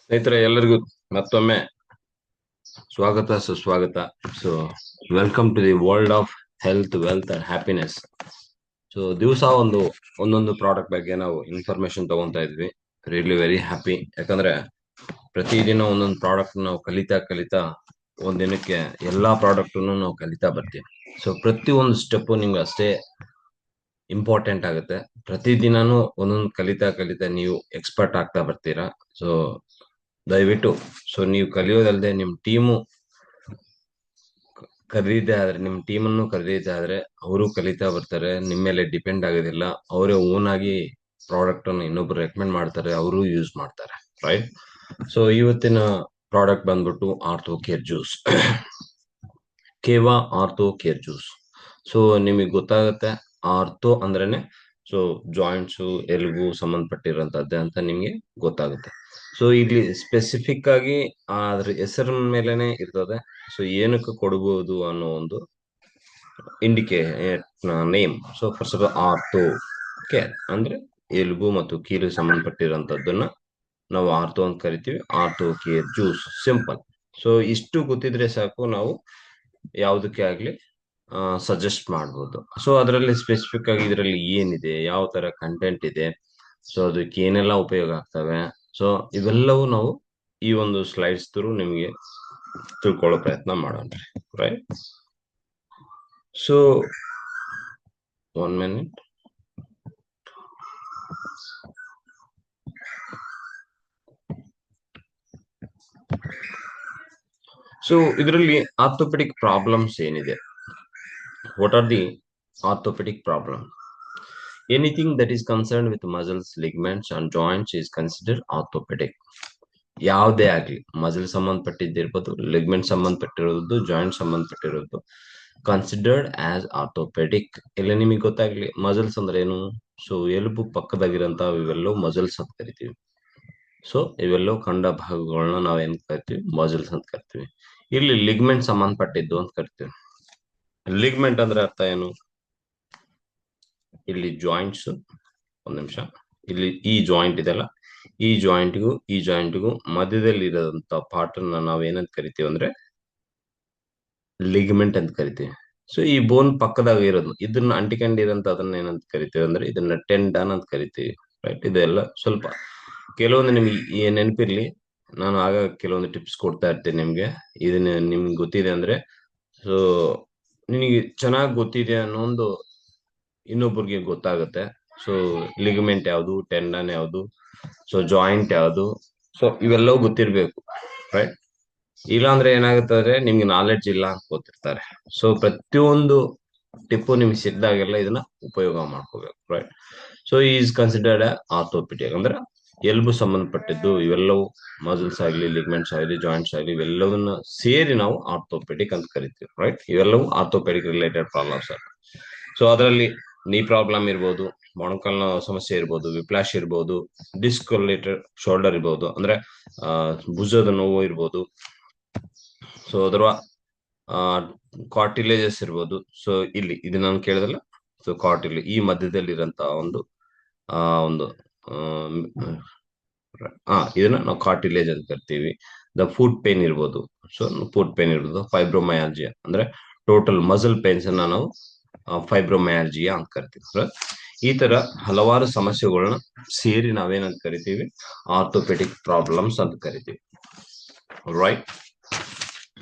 ಸ್ನೇಹಿತರೆ ಎಲ್ಲರಿಗೂ ಮತ್ತೊಮ್ಮೆ ಸ್ವಾಗತ ಸುಸ್ವಾಗತ. So welcome to the world of health, wealth and happiness. So ದಿವಸ ಒಂದೊಂದು ಪ್ರಾಡಕ್ಟ್ ಬಗ್ಗೆ ನಾವು ಇನ್ಫಾರ್ಮೇಶನ್ ತಗೊಂತಾ ಇದ್ವಿ. Really very happy. ಯಾಕಂದ್ರೆ ಪ್ರತಿದಿನ ಒಂದೊಂದು ಪ್ರಾಡಕ್ಟ್ ನಾವು ಕಲಿತಾ ಕಲಿತಾ ಒಂದಿನಕ್ಕೆ ಎಲ್ಲಾ ಪ್ರಾಡಕ್ಟ್ ನಾವು ಕಲಿತಾ ಬರ್ತೀವಿ. ಸೊ ಪ್ರತಿ ಒಂದು ಸ್ಟೆಪ್ ನಿಮ್ಗೆ ಅಷ್ಟೇ ಇಂಪಾರ್ಟೆಂಟ್ ಆಗುತ್ತೆ. ಪ್ರತಿದಿನಾನು ಒಂದೊಂದು ಕಲಿತಾ ಕಲಿತಾ ನೀವು ಎಕ್ಸ್ಪರ್ಟ್ ಆಗ್ತಾ ಬರ್ತೀರಾ. ಸೊ ದಯವಿಟ್ಟು ನೀವು ಕಲಿಯೋದಲ್ಲದೆ ನಿಮ್ಮ ಟೀಮನ್ನು ಕರೀದೇ ಆದ್ರೆ ಅವರು ಕಲಿತಾ ಬರ್ತಾರೆ. ನಿಮ್ಮ ಮೇಲೆ ಡಿಪೆಂಡ್ ಆಗೋದಿಲ್ಲ. ಅವರೇ ಓನ್ ಆಗಿ ಪ್ರಾಡಕ್ಟ್ ಅನ್ನು ಇನ್ನೊಬ್ರು ರೆಕಮೆಂಡ್ ಮಾಡ್ತಾರೆ, ಅವರು ಯೂಸ್ ಮಾಡ್ತಾರೆ. ರೈಟ್. ಸೊ ಇವತ್ತಿನ ಪ್ರಾಡಕ್ಟ್ ಬಂದ್ಬಿಟ್ಟು ಆರ್ಥೋ ಕೇರ್ ಜ್ಯೂಸ್. ಕೇವಾ ಆರ್ಥೋ ಕೇರ್ ಜ್ಯೂಸ್. ಸೊ ನಿಮಗೆ ಗೊತ್ತಾಗುತ್ತೆ, ಆರ್ಥೋ ಅಂದ್ರೇನೆ ಸೊ ಜಾಯಿಂಟ್ಸು ಎಲುಬು ಸಂಬಂಧಪಟ್ಟಿರೋಂಥದ್ದೇ ಅಂತ ನಿಮ್ಗೆ ಗೊತ್ತಾಗುತ್ತೆ. ಸೊ ಇಲ್ಲಿ ಸ್ಪೆಸಿಫಿಕ್ ಆಗಿ ಅದ್ರ ಹೆಸರಿನ ಮೇಲೆನೆ ಇರ್ತದೆ. ಸೊ ಏನಕ್ಕೆ ಕೊಡಬಹುದು ಅನ್ನೋ ಒಂದು name. So first of ortho care ಅಂದ್ರೆ ಎಲುಬು ಮತ್ತು ಕೀಲು ಸಂಬಂಧಪಟ್ಟಿರೋಂಥದ್ದನ್ನ ನಾವು ಆರ್ಥೋ ಅಂತ ಕರಿತೀವಿ. Ortho care juice, simple. So ಇಷ್ಟು ಗೊತ್ತಿದ್ರೆ ಸಾಕು, ನಾವು ಯಾವುದಕ್ಕೆ ಆಗ್ಲಿ ಸಜೆಸ್ಟ್ ಮಾಡ್ಬೋದು. ಸೊ ಅದರಲ್ಲಿ ಸ್ಪೆಸಿಫಿಕ್ ಆಗಿ ಇದರಲ್ಲಿ ಏನಿದೆ, ಯಾವ ತರ ಕಂಟೆಂಟ್ ಇದೆ, ಸೊ ಅದಕ್ಕೆ ಏನೆಲ್ಲ ಉಪಯೋಗ ಆಗ್ತವೆ, ಸೊ ಇವೆಲ್ಲವೂ ನಾವು ಈ ಒಂದು ಸ್ಲೈಡ್ಸ್ ಥ್ರೂ ನಿಮಗೆ ತಿಳ್ಕೊಳ್ಳೋ ಪ್ರಯತ್ನ ಮಾಡೋಣ. ರೈಟ್. So 1 minute. ಸೊ ಇದರಲ್ಲಿ ಆರ್ಥೋಪೆಡಿಕ್ ಪ್ರಾಬ್ಲಮ್ಸ್ ಏನಿದೆ, what are the orthopaedic problem? Anything that is concerned with muscles, ligaments and joints is considered orthopedic. ಯಾವುದೇ ಆಗ್ಲಿ, ಮಸಲ್ ಸಂಬಂಧಪಟ್ಟಿದ್ದಿರ್ಬೋದು, ಲಿಗ್ಮೆಂಟ್ ಸಂಬಂಧಪಟ್ಟಿರೋದು, ಜಾಯಿಂಟ್ ಸಂಬಂಧಪಟ್ಟಿರೋದು, ಕನ್ಸಿಡರ್ಡ್ ಆಸ್ ಆರ್ಥೋಪೆಡಿಕ್. ಇಲ್ಲ ನಿಮಗೆ ಗೊತ್ತಾಗ್ಲಿ, ಮಸಲ್ಸ್ ಅಂದ್ರೆ ಏನು? ಸೊ ಎಲುಬು ಪಕ್ಕದಾಗಿರಂತ ಇವೆಲ್ಲವೂ ಮಸಲ್ಸ್ ಅಂತ ಕರಿತೀವಿ. ಸೊ ಇವೆಲ್ಲವೂ ಕಂಡ ಭಾಗಗಳನ್ನ ನಾವೇನ್ ಕರಿತೀವಿ? ಮಸಲ್ಸ್ ಅಂತ ಕರಿತೀವಿ. ಇಲ್ಲಿ ಲಿಗ್ಮೆಂಟ್ ಸಂಬಂಧಪಟ್ಟಿದ್ದು ಅಂತ ಕರಿತೀವಿ. ಲಿಗ್ಮೆಂಟ್ ಅಂದ್ರೆ ಅರ್ಥ ಏನು? ಇಲ್ಲಿ ಜಾಯಿಂಟ್ಸ್, ಒಂದ್ ನಿಮಿಷ, ಇಲ್ಲಿ ಈ ಜಾಯಿಂಟ್ ಇದೆಲ್ಲ, ಈ ಜಾಯಿಂಟ್ಗೂ ಮಧ್ಯದಲ್ಲಿ ಇರೋದಂತ ಪಾರ್ಟ್ ಅನ್ನ ನಾವೇನಂತ ಕರಿತೀವಿ ಅಂದ್ರೆ ಲಿಗಮೆಂಟ್ ಅಂತ ಕರಿತೀವಿ. ಸೊ ಈ ಬೋನ್ ಪಕ್ಕದಾಗ ಇರೋದು, ಇದನ್ನ ಅಂಟಿಕೊಂಡಿರಂತ ಅದನ್ನ ಏನಂತ ಕರಿತೀವಿ ಅಂದ್ರೆ ಇದನ್ನ ಟೆಂಡನ್ ಅಂತ ಕರಿತೀವಿ. ರೈಟ್. ಇದೆಲ್ಲ ಸ್ವಲ್ಪ ಕೆಲವೊಂದು ನಿಮ್ಗೆ ನೆನಪಿರ್ಲಿ, ನಾನು ಆಗ ಕೆಲವೊಂದು ಟಿಪ್ಸ್ ಕೊಡ್ತಾ ಇರ್ತೀನಿ ನಿಮ್ಗೆ. ಇದನ್ನ ನಿಮ್ಗೆ ಗೊತ್ತಿದೆ ಅಂದ್ರೆ, ಸೊ ನಿನಗೆ ಚೆನ್ನಾಗಿ ಗೊತ್ತಿದೆ ಅನ್ನೋ ಒಂದು ಇನ್ನೊಬ್ಬರಿಗೆ ಗೊತ್ತಾಗುತ್ತೆ. ಸೊ ಲಿಗಮೆಂಟ್ ಯಾವುದು, ಟೆಂಡನ್ ಯಾವುದು, ಸೊ ಜಾಯಿಂಟ್ ಯಾವುದು, ಸೊ ಇವೆಲ್ಲವೂ ಗೊತ್ತಿರ್ಬೇಕು. ರೈಟ್. ಇಲ್ಲ ಅಂದ್ರೆ ಏನಾಗುತ್ತೆ ಅಂದ್ರೆ ನಿಮ್ಗೆ ನಾಲೆಡ್ಜ್ ಇಲ್ಲ ಅಂತ ಗೊತ್ತಿರ್ತಾರೆ. ಸೊ ಪ್ರತಿಯೊಂದು ಟಿಪ್ಪು ನಿಮ್ಗೆ ಸಿಕ್ಕಿದಾಗೆಲ್ಲ ಇದನ್ನ ಉಪಯೋಗ ಮಾಡ್ಕೋಬೇಕು. Right. So is considered orthopaedic ಅಂದ್ರೆ ಎಲುಬು ಸಂಬಂಧಪಟ್ಟಿದ್ದು ಇವೆಲ್ಲವೂ, ಮಸಲ್ಸ್ ಆಗ್ಲಿ, ಲಿಗ್ಮೆಂಟ್ಸ್ ಆಗಲಿ, ಜಾಯಿಂಟ್ಸ್ ಆಗಲಿ, ಇವೆಲ್ಲವನ್ನ ಸೇರಿ ನಾವು ಆರ್ಥೋಪೆಡಿಕ್ ಅಂತ ಕರಿತೀವಿ. ರೈಟ್. ಇವೆಲ್ಲವೂ ಆರ್ಥೋಪೆಡಿಕ್ ರಿಲೇಟೆಡ್ ಪ್ರಾಬ್ಲಮ್ಸ್. ಸೊ ಅದರಲ್ಲಿ ನೀ ಪ್ರಾಬ್ಲಮ್ ಇರ್ಬೋದು, ಮೊಣಕಾಲ್ನ ಸಮಸ್ಯೆ ಇರ್ಬೋದು, ವಿಪ್ಲಾಶ್ ಇರ್ಬೋದು, ಡಿಸ್ಕ್ ರಿಲೇಟೆಡ್ ಶೋಲ್ಡರ್ ಇರ್ಬೋದು, ಅಂದ್ರೆ ಭುಜದ ನೋವು ಇರ್ಬೋದು, ಸೊ ಅದರ ಕಾರ್ಟಿಲೇಜಸ್ ಇರ್ಬೋದು. ಸೊ ಇಲ್ಲಿ ಇದು ನಾನು ಕೇಳಿದಲ್ಲ, ಸೊ ಕಾರ್ಟಿಲೇಜ್ ಈ ಮಧ್ಯದಲ್ಲಿ ಇರೋಂತ ಒಂದು ಒಂದು ಇದನ್ನ ನಾವು ಕಾರ್ಟಿಲೇಜ್ ಅಂತ ಕರಿತೀವಿ. ದ ಫುಟ್ ಪೇನ್ ಇರ್ಬೋದು, ಸೊ ಫುಟ್ ಪೇನ್ ಇರ್ಬೋದು. ಫೈಬ್ರೋಮಯಾಲ್ಜಿಯಾ ಅಂದ್ರೆ ಟೋಟಲ್ ಮಸಲ್ ಪೇನ್ಸ್ ಅನ್ನ ನಾವು ಫೈಬ್ರೋಮಯಾಲ್ಜಿಯಾ ಅಂತ ಕರಿತೀವಿ. ಈ ತರ ಹಲವಾರು ಸಮಸ್ಯೆಗಳನ್ನ ಸೇರಿ ನಾವೇನಂತ ಕರಿತೀವಿ? ಆರ್ಥೋಪೆಡಿಕ್ ಪ್ರಾಬ್ಲಮ್ಸ್ ಅಂತ ಕರಿತೀವಿ. ರೈಟ್.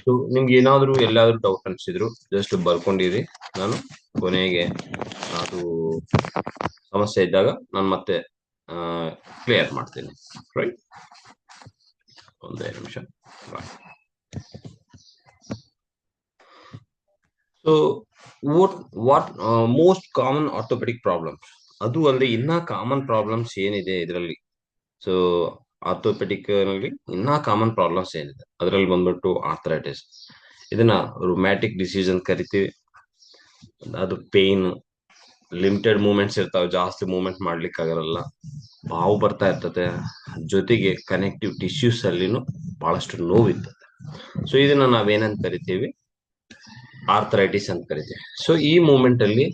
ಸೊ ನಿಮ್ಗೆ ಏನಾದ್ರು ಎಲ್ಲಾದ್ರೂ ಡೌಟ್ ಅನ್ಸಿದ್ರು ಜಸ್ಟ್ ಬರ್ಕೊಂಡಿರಿ. ನಾನು ಕೊನೆಗೆ ಅದು ಸಮಸ್ಯೆ ಇದ್ದಾಗ ನಾನು ಮತ್ತೆ ಕ್ಲಿಯರ್ ಮಾಡ್ತೀನಿ. ರೈಟ್. ಒಂದೇ ನಿಮಿಷ. So what most common orthopaedic problems, ಅದು ಅಲ್ಲದೆ ಇನ್ನ ಕಾಮನ್ ಪ್ರಾಬ್ಲಮ್ಸ್ ಏನಿದೆ ಇದರಲ್ಲಿ? ಸೊ ಆರ್ಥೋಪೆಡಿಕ್ ನಲ್ಲಿ ಇನ್ನ ಕಾಮನ್ ಪ್ರಾಬ್ಲಮ್ಸ್ ಏನಿದೆ ಅದರಲ್ಲಿ ಬಂದ್ಬಿಟ್ಟು ಆರ್ಥರೈಟಿಸ್. ಇದನ್ನ ರುಮ್ಯಾಟಿಕ್ ಡಿಸೀಸ್ ಅಂತ ಕರಿತೀವಿ. ಅದು ಪೇನ್, ಲಿಮಿಟೆಡ್ ಮೂವ್ಮೆಂಟ್ಸ್ ಇರ್ತಾವೆ, ಜಾಸ್ತಿ ಮೂವ್ಮೆಂಟ್ ಮಾಡ್ಲಿಕ್ಕೆ ಆಗಲ್ಲ, ಬಾವು ಬರ್ತಾ ಇರ್ತದೆ, ಜೊತೆಗೆ ಕನೆಕ್ಟಿವ್ ಟಿಶ್ಯೂಸ್ ಅಲ್ಲಿನೂ ಬಹಳಷ್ಟು ನೋವು ಇರ್ತದೆ. ಸೊ ಇದನ್ನ ನಾವೇನಂತ ಕರಿತೀವಿ? ಆರ್ಥರೈಟಿಸ್ ಅಂತ ಕರಿತೀವಿ. ಸೊ ಈ ಮೂಮೆಂಟ್ ಅಲ್ಲಿ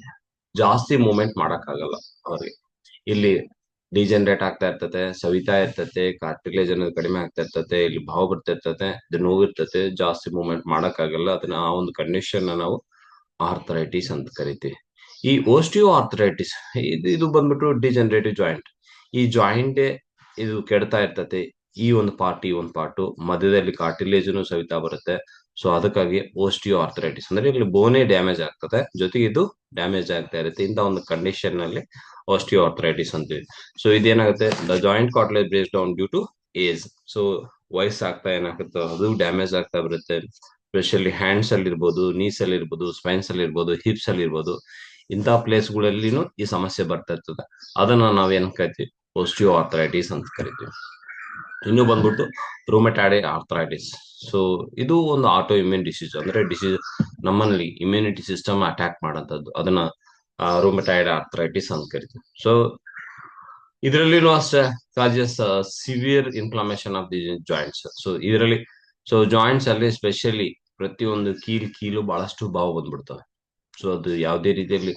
ಜಾಸ್ತಿ ಮೂವ್ಮೆಂಟ್ ಮಾಡಕ್ ಆಗಲ್ಲ ಅವ್ರಿಗೆ. ಇಲ್ಲಿ ಡಿಜನರೇಟ್ ಆಗ್ತಾ ಇರ್ತತೆ, ಸವಿತಾ ಇರ್ತತೆ, ಕಾರ್ಟಿಲೇಜ್ ಅನ್ನೋದು ಕಡಿಮೆ ಆಗ್ತಾ ಇರ್ತತೆ, ಇಲ್ಲಿ ಬಾವು ಬರ್ತಾ ಇರ್ತತೆ, ಇದು ನೋವು ಇರ್ತತೆ, ಜಾಸ್ತಿ ಮೂವ್ಮೆಂಟ್ ಮಾಡಕ್ಕಾಗಲ್ಲ. ಅದನ್ನ ಆ ಒಂದು ಕಂಡೀಷನ್ ನಾವು ಆರ್ಥರೈಟಿಸ್ ಅಂತ ಕರಿತೀವಿ. ಈ ಓಸ್ಟಿಯೋ ಆರ್ಥರೈಟಿಸ್ ಇದು ಬಂದ್ಬಿಟ್ಟು ಡಿಜನರೇಟಿವ್ ಜಾಯಿಂಟ್. ಈ ಜಾಯಿಂಟ್ ಇದು ಕೆಡ್ತಾ ಇರ್ತತೆ. ಈ ಒಂದು ಪಾರ್ಟು ಮಧ್ಯದಲ್ಲಿ ಕಾರ್ಟಿಲೇಜನು ಸವಿತಾ ಬರುತ್ತೆ. ಸೊ ಅದಕ್ಕಾಗಿ ಓಸ್ಟಿಯೋ ಆರ್ಥರೈಟಿಸ್ ಅಂದ್ರೆ ಇಲ್ಲಿ ಬೋನೇ ಡ್ಯಾಮೇಜ್ ಆಗ್ತದೆ, ಜೊತೆಗೆ ಇದು ಡ್ಯಾಮೇಜ್ ಆಗ್ತಾ ಇರುತ್ತೆ. ಇಂಥ ಒಂದು ಕಂಡೀಷನ್ ನಲ್ಲಿ ಓಸ್ಟಿಯೋ ಆರ್ಥರೈಟಿಸ್ ಅಂತೀವಿ. ಸೊ ಇದೇನಾಗುತ್ತೆ, the joint cartilage breaks down due to age. So ವಯಸ್ಸಾಗ್ತಾ ಏನಾಗುತ್ತೆ, ಅದು ಡ್ಯಾಮೇಜ್ ಆಗ್ತಾ ಬರುತ್ತೆ. ಸ್ಪೆಷಲಿ ಹ್ಯಾಂಡ್ಸ್ ಅಲ್ಲಿ ಇರ್ಬೋದು, ನೀಸ್ ಅಲ್ಲಿ ಇರ್ಬೋದು, ಸ್ಪೈನ್ಸ್ ಅಲ್ಲಿ ಇರ್ಬೋದು, ಹಿಪ್ಸ್ ಅಲ್ಲಿ ಇರ್ಬೋದು. ಇಂತಹ ಪ್ಲೇಸ್ ಗಳಲ್ಲಿನೂ ಈ ಸಮಸ್ಯೆ ಬರ್ತಾ ಇರ್ತದೆ. ಅದನ್ನ ನಾವೇನ್ ಕರಿತೀವಿ, ಓಸ್ಟಿಯೋ ಆರ್ಥರೈಟಿಸ್ ಅಂತ ಕರಿತೀವಿ. ಇನ್ನು ಬಂದ್ಬಿಟ್ಟು ರೂಮೆಟಾಯ್ಡ್ ಆರ್ಥರೈಟಿಸ್. ಸೊ ಇದು ಒಂದು ಆಟೋ ಇಮ್ಯೂನ್ ಡಿಸೀಸ್, ಅಂದ್ರೆ ಡಿಸೀಸ್ ನಮ್ಮಲ್ಲಿ ಇಮ್ಯುನಿಟಿ ಸಿಸ್ಟಮ್ ಅಟ್ಯಾಕ್ ಮಾಡಂತದ್ದು. ಅದನ್ನ ರೂಮೆಟಾಯ್ಡ್ ಆರ್ಥರೈಟಿಸ್ ಅಂತ ಕರಿತೀವಿ. ಸೊ ಇದರಲ್ಲಿನೂ ಅಷ್ಟೇ ಕಾಜಸ್ severe inflammation of the joints. So ಇದರಲ್ಲಿ ಜಾಯಿಂಟ್ಸ್ ಅಲ್ಲಿ ಸ್ಪೆಷಲಿ ಪ್ರತಿಯೊಂದು ಕೀಲು ಬಹಳಷ್ಟು ಬಾವು ಬಂದ್ಬಿಡ್ತವೆ. ಸೊ ಅದು ಯಾವುದೇ ರೀತಿಯಲ್ಲಿ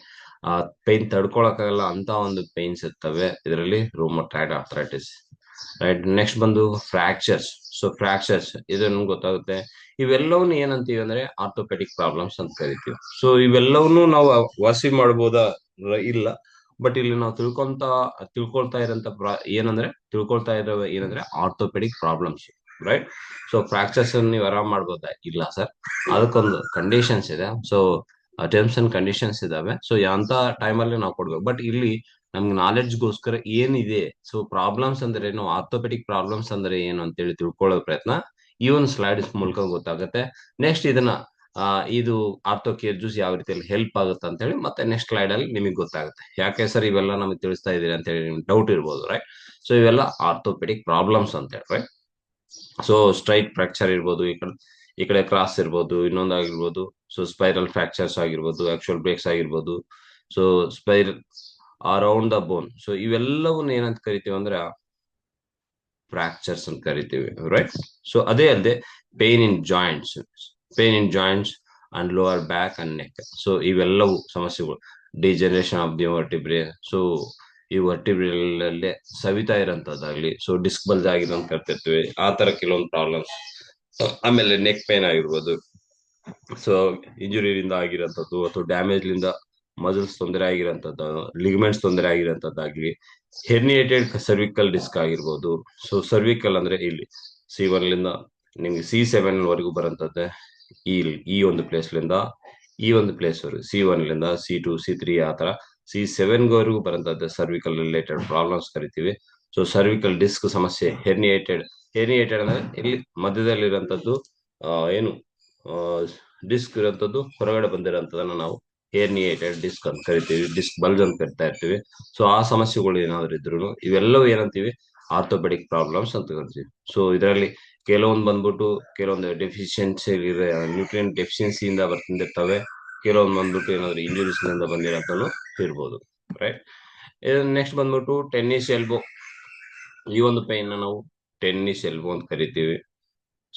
ಪೈನ್ ತಡ್ಕೊಳಕ್ಕಾಗಲ್ಲ ಅಂತ ಒಂದು ಪೈನ್ಸ್ ಇರ್ತವೆ ಇದರಲ್ಲಿ ರೂಮಟಾಯ್ಡ್ ಆರ್ಥರೈಟಿಸ್. ರೈಟ್. ನೆಕ್ಸ್ಟ್ ಬಂದು ಫ್ರಾಕ್ಚರ್ಸ್. ಸೊ ಫ್ರಾಕ್ಚರ್ಸ್ ಇದನ್ನು ಗೊತ್ತಾಗುತ್ತೆ. ಇವೆಲ್ಲವನ್ನ ಏನಂತೀವಿ ಅಂದ್ರೆ ಆರ್ಥೋಪೆಡಿಕ್ ಪ್ರಾಬ್ಲಮ್ಸ್ ಅಂತ ಕರಿತೀವಿ. ಸೊ ಇವೆಲ್ಲವನ್ನೂ ನಾವು ವಾಸಿ ಮಾಡ್ಬೋದಾ, ಇಲ್ಲ. ಬಟ್ ಇಲ್ಲಿ ನಾವು ತಿಳ್ಕೊಳ್ತಾ ಇರೋ ಏನಂದ್ರೆ orthopaedic problems, right. So fractures ನೀವು ಆರಾಮ್ ಮಾಡ್ಬೋದಾ, ಇಲ್ಲ ಸರ್. ಅದಕ್ಕೊಂದು ಕಂಡೀಷನ್ಸ್ ಇದೆ. ಸೊ ಟರ್ಮ್ಸ್ ಅಂಡ್ ಕಂಡೀಷನ್ಸ್ ಇದಾವೆ. ಸೊ ಅಂತ ಟೈಮಲ್ಲಿ ನಾವು ಕೊಡ್ಬೇಕು. ಬಟ್ ಇಲ್ಲಿ ನಮ್ಗೆ ನಾಲೆಡ್ಜ್ಗೋಸ್ಕರ ಏನಿದೆ, ಸೊ ಪ್ರಾಬ್ಲಮ್ಸ್ ಅಂದ್ರೆ ಏನು, ಆರ್ಥೋಪೆಡಿಕ್ ಪ್ರಾಬ್ಲಮ್ಸ್ ಅಂದ್ರೆ ಏನು ಅಂತೇಳಿ ತಿಳ್ಕೊಳ್ಳೋ ಪ್ರಯತ್ನ ಈ ಒಂದು ಸ್ಲೈಡ್ಸ್ ಮೂಲಕ ಗೊತ್ತಾಗುತ್ತೆ. ನೆಕ್ಸ್ಟ್ ಇದನ್ನ ಇದು ಆರ್ಥೋ ಕೇರ್ ಜ್ಯೂಸ್ ಯಾವ ರೀತಿಯಲ್ಲಿ ಹೆಲ್ಪ್ ಆಗುತ್ತೆ ಅಂತ ಹೇಳಿ ಮತ್ತೆ ನೆಕ್ಸ್ಟ್ ಸ್ಲೈಡ್ ಅಲ್ಲಿ ನಿಮಗೆ ಗೊತ್ತಾಗುತ್ತೆ. ಯಾಕೆ ಸರ್ ಇವೆಲ್ಲ ನಮಗೆ ತಿಳಿಸ್ತಾ ಇದೀರಿ ಅಂತ ಹೇಳಿ ನಿಮ್ಗೆ ಡೌಟ್ ಇರ್ಬೋದು, ರೈಟ್. ಸೊ ಇವೆಲ್ಲ ಆರ್ಥೋಪೆಡಿಕ್ ಪ್ರಾಬ್ಲಮ್ಸ್ ಅಂತ ಹೇಳಿ, ರೈಟ್. ಸೊ ಸ್ಟ್ರೈಟ್ ಫ್ರಾಕ್ಚರ್ ಇರ್ಬೋದು, ಈ ಕಡೆ ಕ್ರಾಸ್ ಇರ್ಬೋದು, ಇನ್ನೊಂದಾಗಿರ್ಬೋದು. ಸೊ ಸ್ಪೈರಲ್ ಫ್ರಾಕ್ಚರ್ಸ್ ಆಗಿರ್ಬೋದು, ಆಕ್ಚುಯಲ್ ಬ್ರೇಕ್ಸ್ ಆಗಿರ್ಬೋದು. So around the bone. So ಇವೆಲ್ಲವನ್ನ ಏನಂತ ಕರಿತೀವಿ ಅಂದ್ರೆ ಫ್ರಾಕ್ಚರ್ಸ್ ಅಂತ ಕರಿತೀವಿ, ರೈಟ್. ಸೊ ಅದೇ ಅಲ್ಲದೆ pain in joints and lower back and neck. So ಇವೆಲ್ಲವೂ ಸಮಸ್ಯೆಗಳು. Degeneration of the vertebrae. So ಈ ವರ್ಟಿಬ್ರಲ್ಲೇ ಸವಿತಾ ಇರೋಂಥದ್ದಾಗ್ಲಿ, ಸೊ ಡಿಸ್ಕ್ ಬಲ್ಜ್ ಆಗಿರೋ ಅಂತ ಕರ್ತಿರ್ತೀವಿ, ಆ ತರ ಕೆಲವೊಂದು ಪ್ರಾಬ್ಲಮ್ಸ್. ಆಮೇಲೆ ನೆಕ್ ಪೇನ್ ಆಗಿರ್ಬೋದು. ಸೊ ಇಂಜುರಿಯಿಂದ ಆಗಿರೋಂಥದ್ದು ಅಥವಾ ಡ್ಯಾಮೇಜ್ಲಿಂದ ಮಸಲ್ಸ್ ತೊಂದರೆ ಆಗಿರೋಂಥದ್ದು, ಲಿಗಮೆಂಟ್ಸ್ ತೊಂದರೆ ಆಗಿರೋಂಥದ್ದಾಗ್ಲಿ, ಹೆರ್ನಿಯೇಟೆಡ್ ಸರ್ವಿಕಲ್ ಡಿಸ್ಕ್ ಆಗಿರ್ಬೋದು. ಸೊ ಸರ್ವಿಕಲ್ ಅಂದ್ರೆ ಇಲ್ಲಿ C1 ಲಿಂದ ನಿಮ್ಗೆ C7 ವರೆಗೂ ಬರೋಂಥದ್ದೇ. ಈ ಒಂದು ಪ್ಲೇಸ್ಲಿಂದ ಈ ಒಂದು ಪ್ಲೇಸ್ ವರೆಗೂ C1 ಲಿಂದ C2 C3 ಆ ತರ C7 ವರೆಗೂ ಬರೋಂಥದ್ದು ಸರ್ವಿಕಲ್ ರಿಲೇಟೆಡ್ ಪ್ರಾಬ್ಲಮ್ಸ್ ಕರಿತೀವಿ. ಸೊ ಸರ್ವಿಕಲ್ ಡಿಸ್ಕ್ ಸಮಸ್ಯೆ, ಹೆರ್ನಿಯೇಟೆಡ್ ಅಂದ್ರೆ ಇಲ್ಲಿ ಮಧ್ಯದಲ್ಲಿರೋಂಥದ್ದು ಏನು ಡಿಸ್ಕ್ ಇರೋಂಥದ್ದು ಹೊರಗಡೆ ಬಂದಿರೋಂಥದ್ದನ್ನ ನಾವು ಹೇರ್ನಿಯೇಟೆಡ್ ಡಿಸ್ಕ್ ಅಂತ ಕರಿತೀವಿ, ಡಿಸ್ಕ್ ಬಲ್ಜ್ ಅಂತ ಕರಿತಾ ಇರ್ತೀವಿ. ಸೊ ಆ ಸಮಸ್ಯೆಗಳು ಏನಾದ್ರು ಇದ್ರು ಇವೆಲ್ಲವೂ ಏನಂತೀವಿ, ಆರ್ಥೋಪೆಡಿಕ್ ಪ್ರಾಬ್ಲಮ್ಸ್ ಅಂತ ಕರಿತೀವಿ. ಸೊ ಇದರಲ್ಲಿ ಕೆಲವೊಂದು ಡೆಫಿಷಿಯನ್ಸಿ ನ್ಯೂಟ್ರಿಯನ್ ಡೆಫಿಷಿಯನ್ಸಿಯಿಂದ ಬರ್ತಿರ್ತವೆ. ಕೆಲವೊಂದು ಬಂದ್ಬಿಟ್ಟು ಏನಾದ್ರು ಇಂಜುರೀಸ್ ನಿಂದ ಬಂದಿರೋಂಥದ್ದು ಇರ್ಬೋದು, ರೈಟ್. ನೆಕ್ಸ್ಟ್ ಬಂದ್ಬಿಟ್ಟು ಟೆನ್ನಿಸ್ ಎಲ್ಬೋ. ಈ ಒಂದು ಪೈನ್ ನಾವು ಟೆನ್ನಿಸ್ ಎಲ್ಬೋ ಅಂತ ಕರಿತೀವಿ.